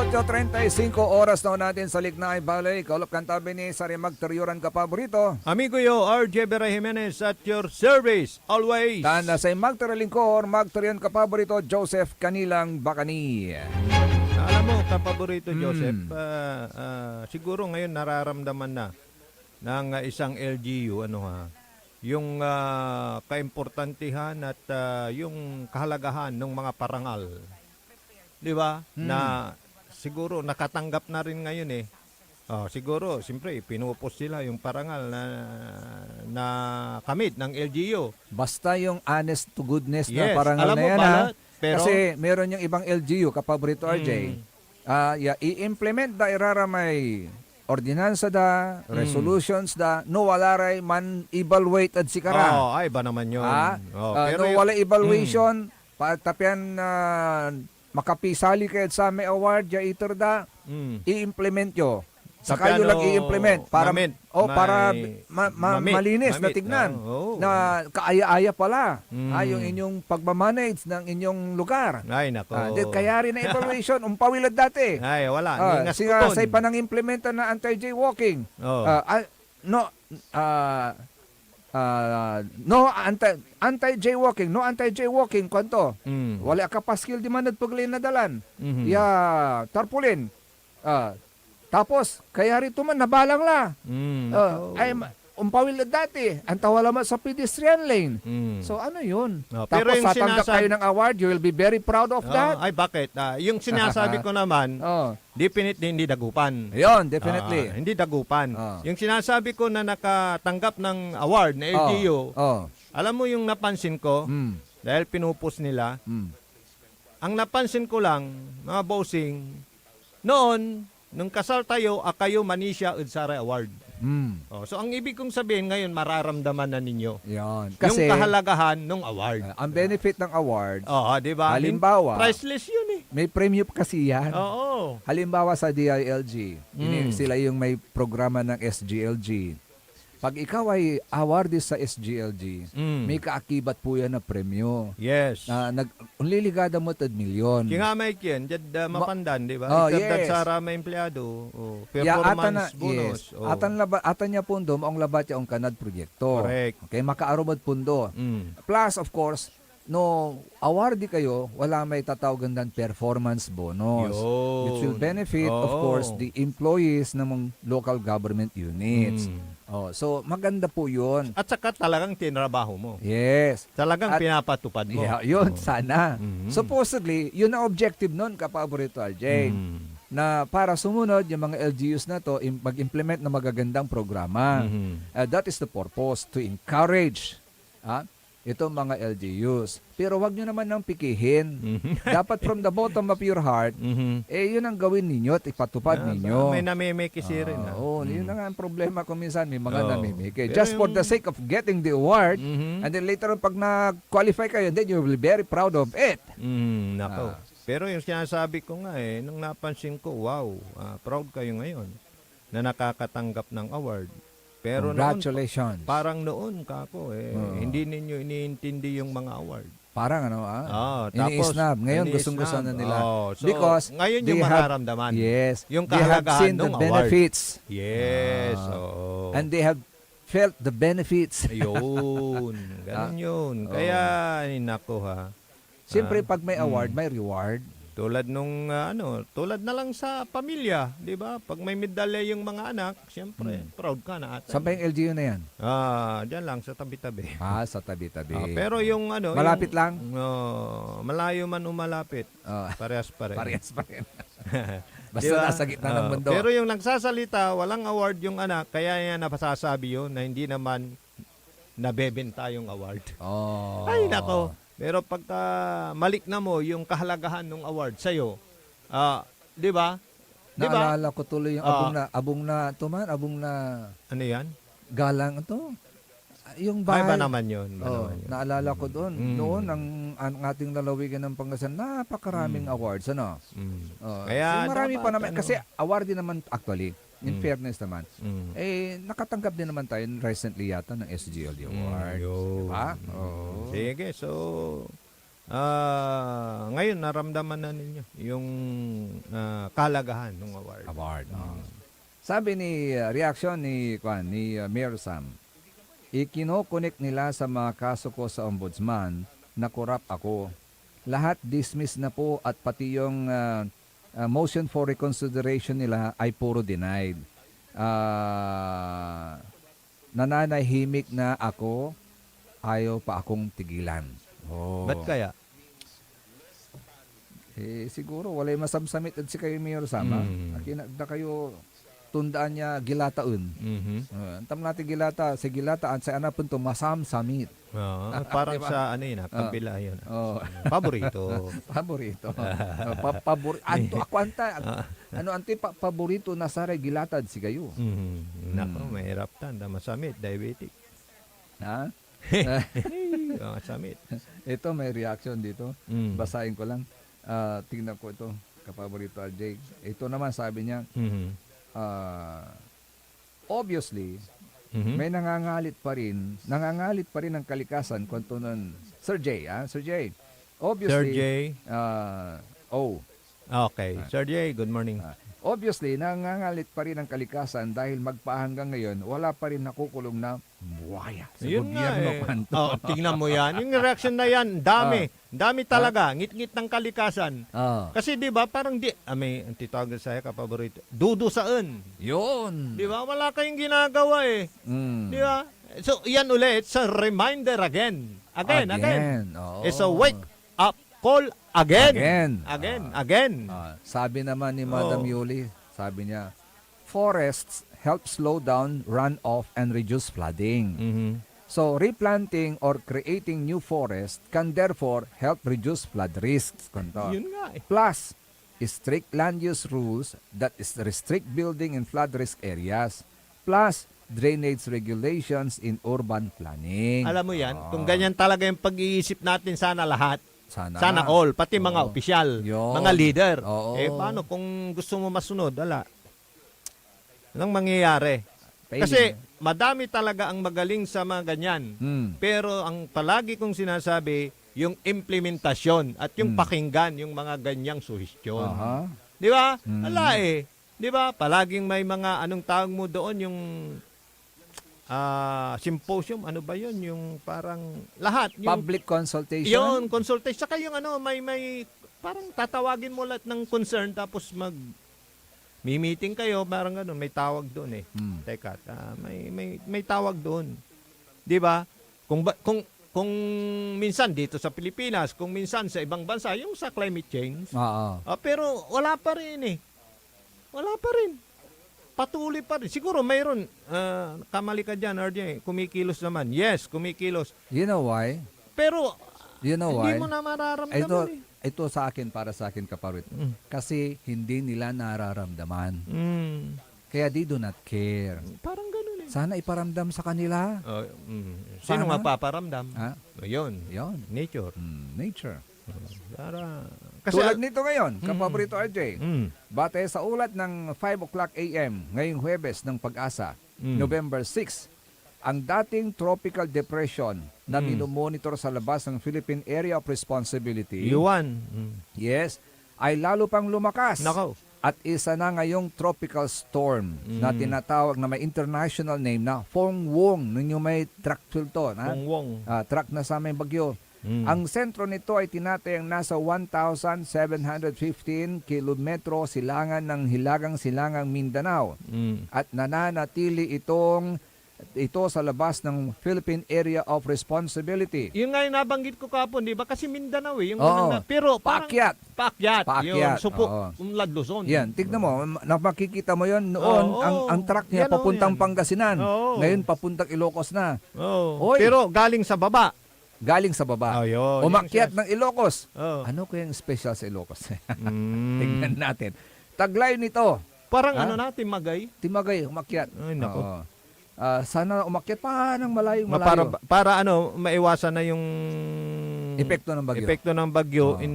8:35 oras na natin sa Lignay Valley. Kaulap kantabi ni Sari Magteriuran ka paborito. Amigo yo, RJ Vera Jimenez at your service, always. Tanda sa Magteralingkor, Magterion ka paborito, Joseph Kanilang Bacani. Alam mo, kapaborito Joseph, siguro ngayon nararamdaman na ng isang LGU, yung kaimportantihan at yung kahalagahan ng mga parangal. Di ba? Na siguro nakatanggap na rin ngayon eh. Siguro, siyempre, pinupos sila yung parangal na kamit ng LGU. Basta yung honest to goodness Yes, na parangal alam na mo yan, pala, ha? pero- Kasi meron yung ibang LGU, kapaborito RJ, i-implement da iraramay ordinansa da, resolutions da, no walaray man evaluate at sikara. Ay ba naman yun. No wala evaluation, patapian makapisali kayo sa may award, ya iter da, i-implement yo. Sa kayo lang i-implement para malinis na tignan na kaaya-aya pala yung inyong pagmamanage ng inyong lugar. Ay nako. Kaya rin na evaluation umpawilad dati. Ay wala. Ningas Siya ko sa panang implementa na anti-jaywalking. Anti-jaywalking, no anti-jaywalking kwanto. Wala ka paskil di man nagpaglin na dalan. Ya tarpulin. Tapos kaya rito man nabalang la. Ay umpawil dati, ang tawala mo sa pedestrian lane. So ano yun? Pero Tapos yung tatanggap kayo ng award, you will be very proud of that. Ay bakit? Yung sinasabi ko naman, definitely hindi dagupan. Ayun, definitely. Hindi dagupan. Yung sinasabi ko na nakatanggap ng award na LGU, alam mo yung napansin ko, dahil pinupos nila, ang napansin ko lang, mga bossing, noon, nung kasal tayo, kayo Manisha Udsara Award. So ang ibig kong sabihin ngayon, mararamdaman na ninyo Yan. yung kahalagahan ng award. Ang benefit ng award, di ba? halimbawa, Priceless yun eh. may premium kasi yan. Oo. Halimbawa sa DILG, sila yung may programa ng SGLG. Pag ikaw ay awardee sa SGLG, may kaakibat po yan na premyo. Yes. Unliligada mo tad milyon. Kaya nga may kiyan, dyan mapandan, di ba? yes. Sara may empleyado. Performance bonus. Yes. Atan niya pundo, maong labat yung kanad proyekto. Correct. Okay, makaaromad pundo. Plus, of course, no awardee kayo, wala may tatawagan ng performance bonus. Which will benefit, of course, the employees ng mga local government units. So, maganda po yun. At saka talagang tinrabaho mo. Yes. Talagang pinapatupad mo. Yun, sana. Supposedly, yun ang objective nun, kapaborito RJ. Na para sumunod yung mga LGUs na to, mag-implement na magagandang programa. That is the purpose, to encourage itong mga LGUs. Pero wag nyo naman nang pikihin. Dapat from the bottom of your heart, yun ang gawin ninyo at ipatupad ninyo. May namimikisi rin. Yun na nga ang problema kung minsan may mga namimiki. Just for the sake of getting the award, and then later on, pag na-qualify kayo, then you will be very proud of it. Nako. Pero yung sinasabi ko nga nung napansin ko, wow, proud kayo ngayon na nakakatanggap ng award. Pero Congratulations. Parang noon, kako, hindi ninyo iniintindi yung mga award. Parang Tapos, ngayon gustong-gusto na nila. So, because ngayon yung mararamdaman. Yes. Yung they have kahalagahan seen the ng award. benefits. Yes. And they have felt the benefits. Ayun. Ganun yun. Kaya, nako ha. Siyempre, pag may award, may reward. Tulad nung tulad na lang sa pamilya, 'di ba? Pag may medalya yung mga anak, siyempre proud ka na ate. Saan ba yung LGU na yan? Diyan lang sa tabi-tabi. Sa tabi-tabi. Pero yung malapit lang? Malayo man o malapit. Parehas pa rin. Parehas pa rin. Basta nasa gitna ng mundo. Pero yung nagsasalita, walang award yung anak, kaya niya napasasabi yun na hindi naman nabebenta yung award. Ay nako. Pero pagka malik na mo yung kahalagahan ng award sa'yo, di ba? Naalala ko tuloy yung abong na ano yan? Galang ito. Yung bahay. bahay. Ba naman yun? Naalala ko doon. Noon, ang ating lalawigan ng Pangasinan, napakaraming awards. Kaya marami pa naman. Kasi award din naman actually. In fairness naman, nakatanggap din naman tayo recently yata ng SGLD Award. Diba? Sige, so ngayon naramdaman na ninyo yung kalagahan ng award. Sabi ni reaction ni Mayor Sam, ikino-connect nila sa mga kaso ko sa ombudsman na korap ako. Lahat dismiss na po at pati yung motion for reconsideration nila ay puro denied. Nananahimik na ako, ayaw pa akong tigilan. Ba't kaya? Siguro walay masamsamit at si kayo Mayor Sama. Na kayo tundaan niya gilataon. Antam natin gilata, si gilataan sa ana punto masamsamit. Parang Diba? sa kabila yun. Paborito. Paborito. Paborito na saray gilatad si kayo. Nako, mahirap tanda, masamit, diabetic. Ha? Masamit. Ito may reaction dito. Basahin ko lang. Tingnan ko ito, kapaborito RJ. Ito naman sabi niya, obviously, may nangangalit pa rin ang kalikasan kung nun. Sir J, Sir J. Obviously, Sir J. Okay. Sir J, good morning. Obviously, nangangalit pa rin ang kalikasan dahil magpahanggang ngayon, wala pa rin nakukulong na buwaya sa Yun gobyerno. Tingnan mo yan. Yung reaction na yan, dami. Dami talaga. Ngit-ngit ng kalikasan. Kasi di ba parang may titawag sa kapaborito. Dudo saan. Yun. Di ba? Wala kayong ginagawa eh. Di ba? So, yan ulit sa reminder again. Again. It's a wake up call again. Again. Sabi naman ni Madam Yuli, sabi niya, forests help slow down runoff and reduce flooding. So, replanting or creating new forest can therefore help reduce flood risks. Yun nga eh. Plus, strict land use rules that restrict building in flood risk areas. Plus, drainage regulations in urban planning. Alam mo yan, kung ganyan talaga yung pag-iisip natin sana lahat, sana all, pati mga opisyal, mga leader. Paano kung gusto mo masunod? Anong mangyayari? Kasi madami talaga ang magaling sa mga ganyan. Pero ang palagi kong sinasabi, yung implementasyon at yung pakinggan yung mga ganyang suhestyon. Di ba? Di ba? Palaging may mga anong tawag mo doon, yung symposium, ano ba yun? Yung parang lahat. Yung, public consultation? Yun, consultation. Saka yung may parang tatawagin mo lahat ng concern tapos meeting kayo, parang gano'n, may tawag doon eh. Teka, may tawag doon. 'Di ba? Kung minsan dito sa Pilipinas, kung minsan sa ibang bansa, yung sa climate change. Pero wala pa rin eh. Wala pa rin. Patuloy pa rin. Siguro mayroon, kamali ka dyan, RJ, kumikilos naman. Yes, kumikilos. You know why? Pero, you know why? Hindi mo na mararamdaman Ito para sa akin kaparit. Kasi hindi nila nararamdaman. Kaya they do not care. Parang ganun eh. Sana iparamdam sa kanila. Sino nga paparamdam? Yun. Nature. Nature. Kasi, tulad nito ngayon, kapaborito RJ. Batay sa ulat ng 5 o'clock AM ngayong Huwebes ng Pag-asa, November 6, ang dating tropical depression na minomonitor sa labas ng Philippine Area of Responsibility, yes, ay lalo pang lumakas. At isa na ngayong tropical storm na tinatawag na may international name na Phong Wong. Ninyo may track to na? Phong Wong. Track na sa may bagyo. Ang sentro nito ay tinatayang nasa 1,715 kilometro silangan ng Hilagang Silangang Mindanao. At nananatili ito sa labas ng Philippine Area of Responsibility. Yung nga yung nabanggit ko kapon, di ba? Kasi Mindanao eh. Yung pero paakyat. Yung Supok, Umlad, Luzon. Yan, tignan mo, makikita mo yon noon, ang truck niya papuntang Pangasinan. Ngayon papuntang Ilocos na. Pero galing sa baba. Umakyat ng Ilocos. Ano kayang special sa Ilocos? Tignan natin. Taglay nito. Parang Timagay? Timagay, umakyat. Ay, nako. Sana umakyat pa ng malayo. Para maiwasan na yung epekto ng bagyo in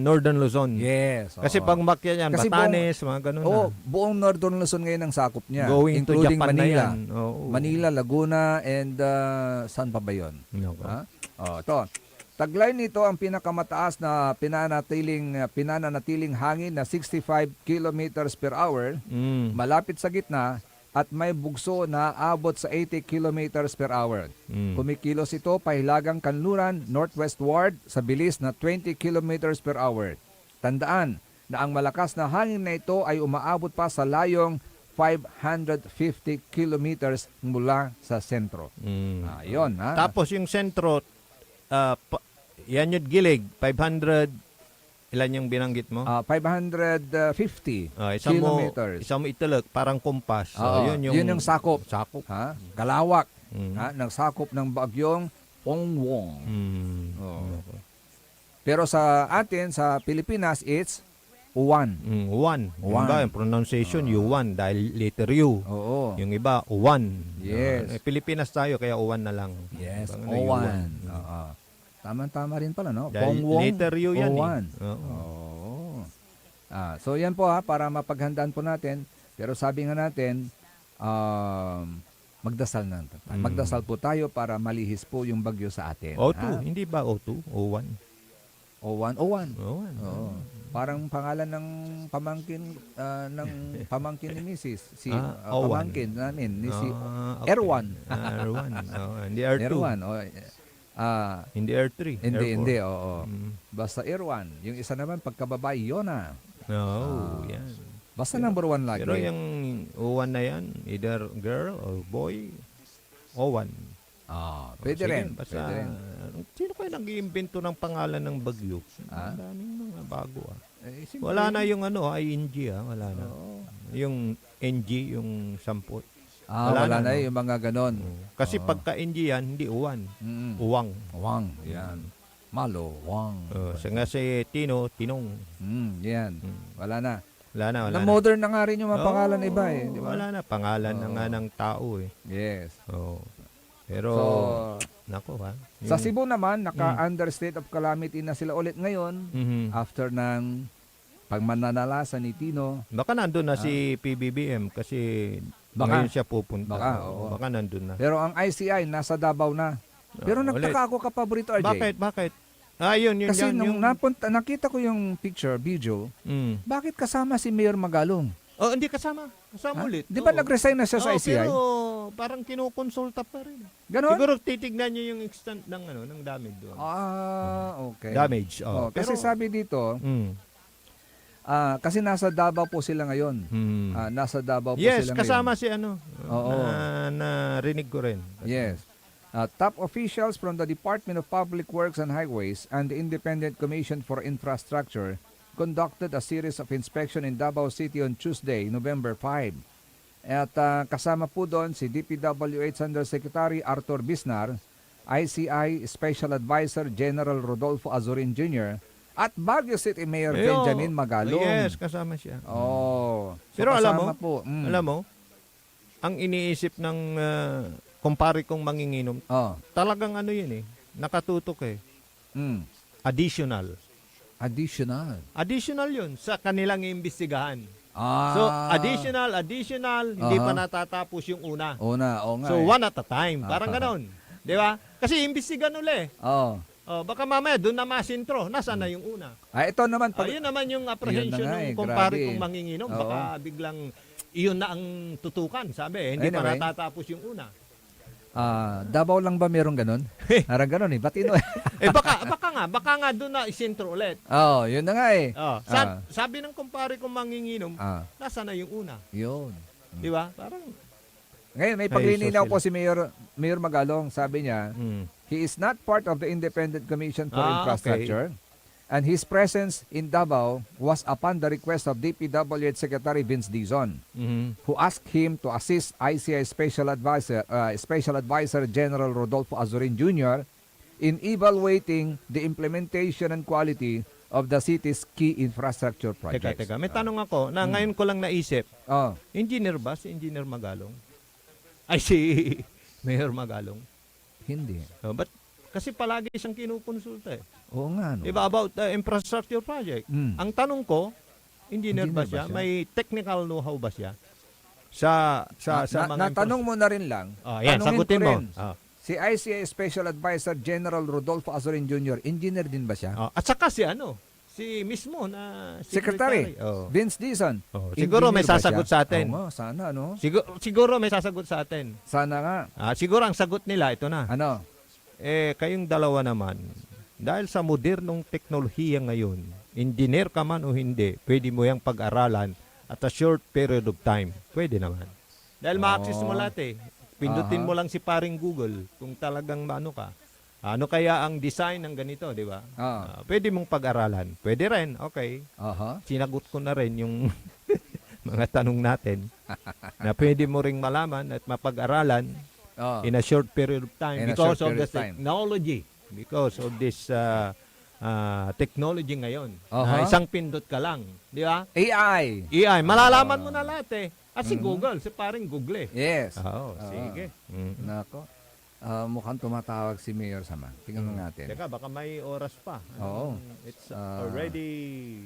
Northern Luzon. Yes. Kasi pag umakyat yan, Batanes, mga ganun na. Buong Northern Luzon ngayon ang sakop niya. Going to including Japan Manila. na yan. Manila, Laguna, and saan pa ba yun? Ito. Taglay nito ang pinakamataas na pinananatiling hangin na 65 kilometers per hour, malapit sa gitna, at may bugso na abot sa 80 kilometers per hour. Kumikilos ito pahilagang kanluran northwestward sa bilis na 20 kilometers per hour. Tandaan na ang malakas na hangin na ito ay umaabot pa sa layong 550 kilometers mula sa sentro. Yun, ha? Tapos yung sentro, yan yung gilig, 500, ilan yung binanggit mo? 550 isang kilometers. Isang mo itilog, parang kumpas. So, Oo, yun yung sakop. Sakop. Ha? Kalawak ng sakop ng bagyong Pongwong. Oo. Pero sa atin, sa Pilipinas, it's Uwan. Uwan. Yung iba, yung pronunciation, Uwan, dahil letter U. Oo. Yung iba, Uwan. Yes. Pilipinas tayo, kaya Uwan na lang. Yes, Parang Uwan. Oo. Tama-tama rin pala, no? Dahil Pongwong, letter U yan Uwan. Oo. So yan po, para mapaghandaan po natin. Pero sabi nga natin, magdasal na. Magdasal po tayo para malihis po yung bagyo sa atin. O2, hindi ba O2? O1. Owan. O1. Oo. Parang pangalan ng pamangkin ni Mrs. Si Owan. pamangkin namin ni si Okay. Erwan. Erwan. Hindi R2. Erwan. Hindi R3. Hindi. Oo. Basta Erwan. Yung isa naman pagkababae, Yona. Yan. Basta number 1 lagi. Pero yung O1 na yan, either girl or boy, O1. Pwede Sige, rin. Basta, Pwede rin. sino kaya nag-iimbento ng pangalan ng bagyo? Ang daming mga bago. Simple Wala yun. na yung ING. Wala na. Yung NG, yung sampot. Wala na yung mga ganon. Kasi pagka NG yan, hindi uwan. Uwang. Uwang. Yan. Malo. Wang. Sa nga si Tino, Tinong. Yan. Wala na. Wala na. Na modern na nga rin yung mga pangalan iba eh. Di ba? Wala na. Pangalan na nga ng tao eh. Yes. Pero, nako ha. Sa Cebu naman, naka-under state of calamity na sila ulit ngayon after ng pagmananalasa ni Tino. Baka nandun na si PBBM kasi ngayon siya pupunta. Baka nandun na. Pero ang ICI nasa Davao na. Pero nagtaka ako kapaborito, RJ. Bakit? Yun. Kasi nung nakita ko yung picture, video, bakit kasama si Mayor Magalong? Hindi kasama. Kasama ulit. Di ba nag-resign na siya sa ICI? Pero parang kinukonsulta pa rin. Ganon? Siguro titignan niyo yung extent ng damage doon. Okay. Damage. Kasi sabi dito, kasi nasa Davao po sila ngayon. Nasa Davao po sila ngayon. Yes, kasama si Oo. narinig ko rin. Yes. Top officials from the Department of Public Works and Highways and the Independent Commission for Infrastructure conducted a series of inspection in Davao City on Tuesday, November 5. At kasama po doon si DPWH Undersecretary Arthur Bisnar, ICI Special Advisor General Rodolfo Azurin Jr., at Baguio City Mayor Benjamin Magalong. Yes, kasama siya. Pero alam mo, ang iniisip ng kumpare kong manginginom, talagang yun nakatutok Additional yun sa kanilang iimbestigahan. So, additional, hindi pa natatapos yung una. So, one at a time. Parang ganon. Di ba? Kasi iimbestigan uli. Baka mamaya, doon na masintro. Nasaan na yung una? Ito naman. Yun naman yung apprehension ng kumpare kong manginginom. Baka biglang, iyon na ang tutukan. Sabi, hindi pa natatapos yung una. Davao lang ba merong ganun? Parang ganun Batino. Baka nga doon na isintro ulit. Yun na nga Sabi ng kumpare kong manginginom, nasa na yung una. Yun. Di ba? Parang ngayon may paglilinaw po si Mayor Magalong. Sabi niya, he is not part of the Independent Commission for Infrastructure. And his presence in Davao was upon the request of DPWH Secretary Vince Dizon, who asked him to assist ICI Special Advisor General Rodolfo Azurin Jr. in evaluating the implementation and quality of the city's key infrastructure projects. Teka. May tanong ako na ngayon ko lang naisip. Engineer ba si Engineer Magalong? Ay, si Mayor Magalong? Hindi. Kasi palagi siyang kinukonsulta Oo nga. Diba about infrastructure project? Ang tanong ko, engineer ba siya? May technical know-how ba siya? Sa mga natanong mo na rin lang. Yan, sagutin mo. Si ICA Special Advisor General Rodolfo Azorin Jr., engineer din ba siya? At saka si mismo na Secretary, Oh. Vince Dizon. Siguro may Engineer ba sasagot siya? sa atin. Oo nga, sana, no? Siguro may sasagot sa atin. Sana nga. Siguro ang sagot nila, ito na. Ano? Kayong dalawa naman, dahil sa modernong teknolohiya ngayon, engineer ka man o hindi, pwede mo yung pag-aralan at a short period of time. Pwede naman. Dahil ma-access mo lahat Pindutin mo lang si paring Google kung talagang ano ka. Ano kaya ang design ng ganito, di ba? Pwede mong pag-aralan. Pwede rin, okay. Sinagot ko na rin yung mga tanong natin na pwede mo ring malaman at mapag-aralan in a short period of time because of the technology. Because of this technology ngayon. Isang pindot ka lang. Di ba? AI. Malalaman mo na lahat At si Google, si paring Google Yes. Sige. Nako. Mukhang tumatawag si Mayor Sama. Tingnan mo natin. Teka, baka may oras pa. It's already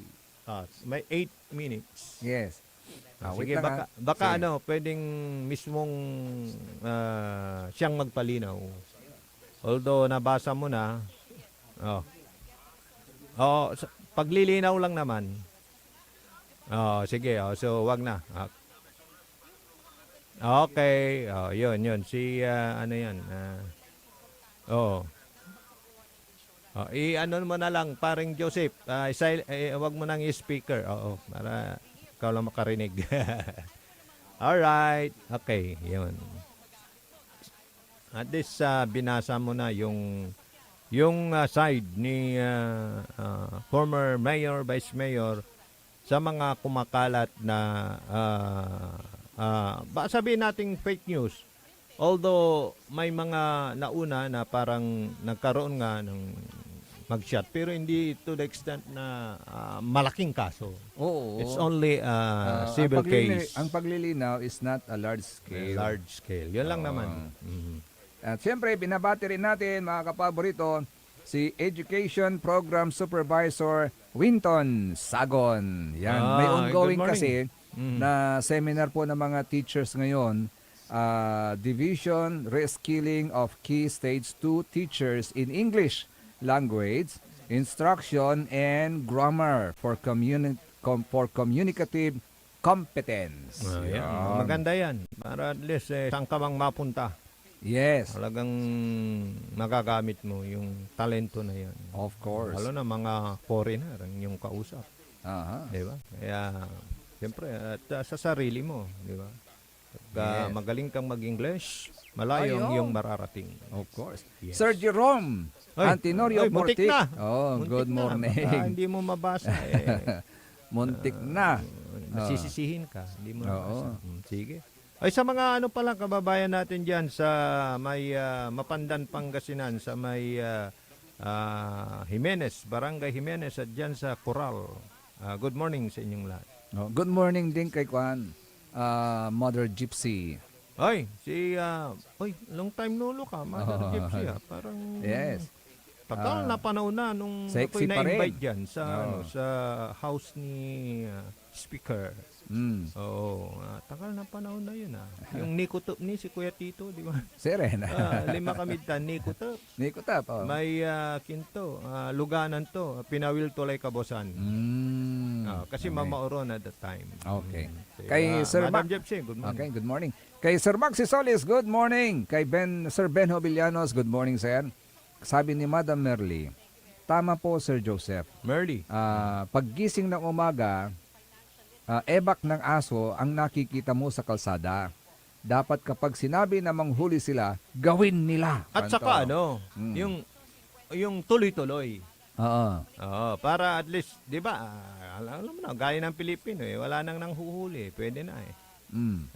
may 8 minutes. Yes. Sige, baka pwedeng mismong siyang magpalinaw. Although nabasa mo na. Paglilinaw lang naman. Sige, so wag na. Okay, yun. Si, ano yan? I-ano mo na lang, paring Joseph, wag mo nang i-speaker. Para ikaw lang makarinig. Alright, okay, yun. At least, binasa mo na yung side ni former mayor, vice mayor, sa mga kumakalat na sabihin nating fake news. Although may mga nauna na parang nagkaroon nga ng mag-shot pero hindi to the extent na malaking kaso. It's only civil case. Ang paglilinaw is not a large scale. Large scale. Yun lang naman. At siyempre, binabati rin natin mga kapaborito si Education Program Supervisor Winton Sagon. Yan, may ongoing kasi na seminar po ng mga teachers ngayon, Division Reskilling of Key Stage 2 Teachers in English Language, Instruction, and Grammar for Communicative Competence. Maganda yan. Para at least saan ka mang mapunta. Yes. Talagang magagamit mo yung talento na yan. Of course. Lalo na mga foreigner ang yung kausap. Diba? Kaya siyempre, at sa sarili mo, di ba? Magaling kang mag-English, malayo ang iyong mararating. Of course. Yes. Sir Jerome Antinorio Mortic. Good morning. Hindi mo mabasa Muntik na. Masisisihin ka. Hindi mo mabasa. Sige. Sa mga pala kababayan natin diyan sa may Mapandan, Pangasinan, sa may Jimenez, Barangay Jimenez at diyan sa Coral. Good morning sa inyong lahat. Good morning din kay Kwan, Mother Gypsy. Long time no look Mother Gypsy Parang yes. Tagal na panahon na nung ako'y na-invite dyan sa house ni Speaker. Tagal na panahon na yun Yung Nikotop ni si Kuya Tito, di ba? Serena. 5 kami tan Nikotop. May Kinto, Luganan to, Pinawil Tulay Kabosan. Kasi Mama Oron at the time. Okay. Kay Sir Madam Jepsi, good morning. Okay, good morning. Kay Sir Maxi Solis, good morning. Kay Sir Ben Hobillanos, good morning, sir. Sabi ni Madam Merly, tama po, Sir Joseph. Merly. Paggising ng umaga, ebak ng aso ang nakikita mo sa kalsada. Dapat kapag sinabi na manghuli sila, gawin nila. At saka yung tuloy-tuloy. Para at least, di ba, alam mo na, gaya ng Pilipino wala nang nanghuhuli, pwede na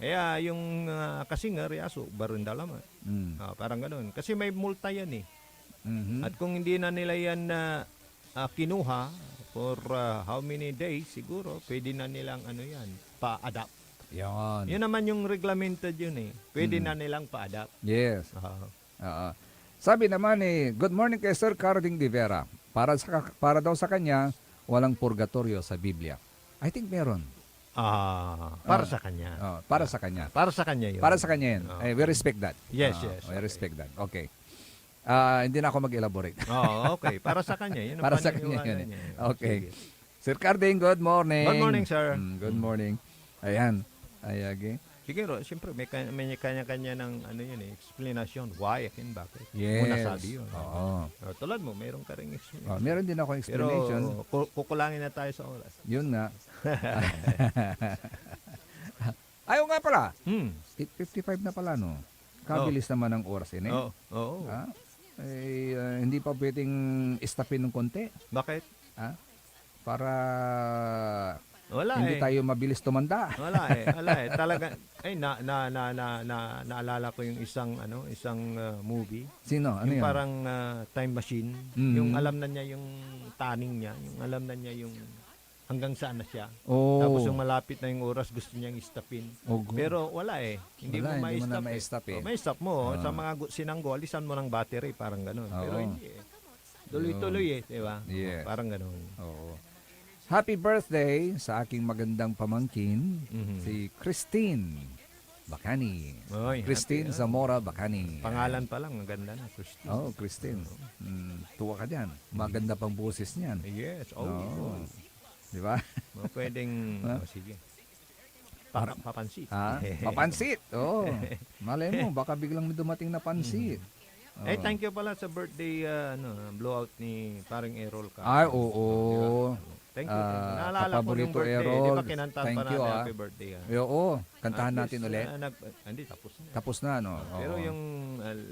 Kaya yung kasi nga riaso, barundalaman. Parang ganoon. Kasi may multa yan At kung hindi na nila yan kinuha for how many days, siguro, pwede na nilang pa-adapt. Yun naman yung regulated yun Pwede na nilang pa-adapt. Yes. Sabi naman good morning kay Sir Carding de Vera. Para daw sa kanya, walang purgatorio sa Biblia. I think meron. Para sa kanya. Para sa kanya. Para sa kanya yun. Para sa kanya yan. We respect that. Yes, yes. We respect that. Okay. Hindi na ako mag-elaborate. Okay. Para sa kanya. Yun ang Para sa kanya paniniwala yun. niya. Okay. Sige. Sir Carding, good morning. Good morning, sir. Good morning. Ayan. Ayagi. Siguro, siyempre, may kanya-kanya ng explanation. Why and bakit. Yes. Muna sabi yun. Oo. Tulad mo, meron ka rin explanation. Meron din ako explanation. Pero kukulangin na tayo sa oras. Yun nga. Ayaw nga pala. 8:55 na pala, no? Kabilis naman ang oras yun, eh. Oo. Hindi pa pwedeng istapin ng konti. Bakit? Para Wala hindi tayo mabilis tumanda. Wala eh. Talaga, naalala ko yung isang movie. Sino? Ano yung yun? parang time machine. Yung alam na niya yung tanning niya. Yung alam na niya yung hanggang saan na siya. Tapos yung malapit na yung oras, gusto niyang istapin. Pero wala eh. Hindi mo ma-istap eh. Ma-istap mo. Sa mga sinanggol, alisan mo ng battery. Parang ganun. Pero hindi eh. Tuloy-tuloy eh. Diba? Yeah. Parang ganun. Oo. Happy birthday sa aking magandang pamangkin, si Christine Bacani. Christine Zamora Bacani. Pangalan pa lang, ang ganda na, Christine. Christine. Tuwa ka dyan. Maganda pang boses niyan. Yes. Di ba? Pwedeng, sige. Papansit. Papansit. Malay mo, baka biglang may dumating na pansit. Thank you pala sa birthday blowout ni paring Errol ka. Oo. Thank you. Naalala ko yung birthday. Errol. Di ba kinanta pa natin happy birthday? Oo. Kantahan natin ulit. Hindi, tapos na. Tapos na, no? Pero yung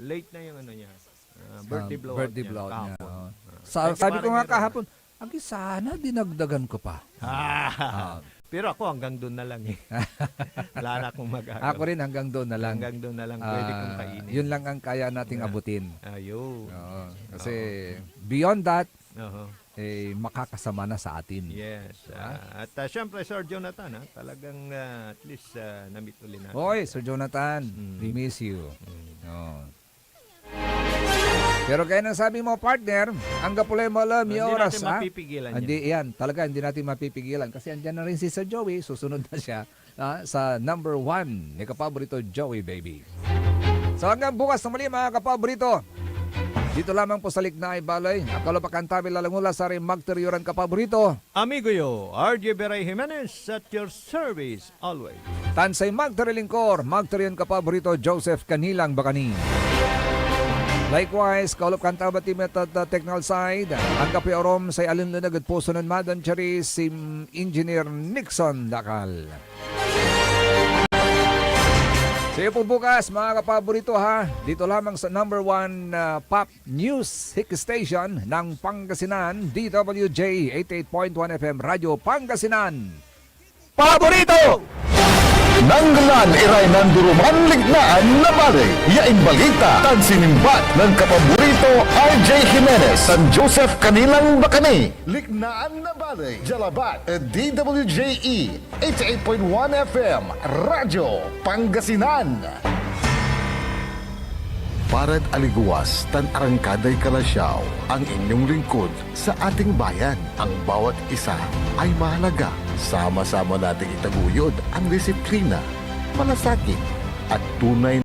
late na yung niya. Birthday blowout birthday blowout niya. Sabi ko nga kahapon, sana dinagdagan ko pa. Pero ako hanggang doon na lang eh. Wala na akong magagawa. Ako rin hanggang doon na lang. Hanggang doon na lang pwede kong kainin. Yun lang ang kaya nating abutin. Ayun. Kasi beyond that, makakasama na sa atin. Yes. At syempre, Sir Jonathan, talagang at least na-meet ulit natin. Hoy, Sir Jonathan, we miss you. Pero kaya nang sabi mo, partner, ang gapulay mo alam, yung oras, Hindi natin mapipigilan yan. Hindi, yan. Talaga, hindi natin mapipigilan. Kasi andyan na rin si Sir Joey, susunod na siya sa number 1 ni kapaborito Joey Baby. So hanggang bukas na muli mga kapaborito. Dito lamang po sa Liknaay Balay. Akala pa kantabi lalangula sa rin magteriyoran kapaborito. Amigo yo, RJ Beray Jimenez at your service always. Tansay magterilingkor, magteriyon kapaborito Joseph Kanilang Bacani. Likewise, kaulap kanta ba team at technical side, ang kapiorom sa alinlunag at puso ng Madan Chari si Engineer Nixon Dakal. See you po bukas mga kapaborito ha, dito lamang sa number 1 pop news hit station ng Pangasinan, DWJ 88.1 FM Radio Pangasinan. Paborito! Nanglan iray nanduruman lignaan na bali. Yain balita tan sinimbat ng kapaborito RJ Jimenez San Joseph Kanilang Bacani. Lignaan na bali. Jalabat. DWJE 88.1 FM. Radyo Pangasinan. Parad aliguas tan arangkaday kalasyaw ang inyong lingkod sa ating bayan. Ang bawat isa ay mahalaga. Sama-sama nating itaguyod ang disiplina, malasakit at tunay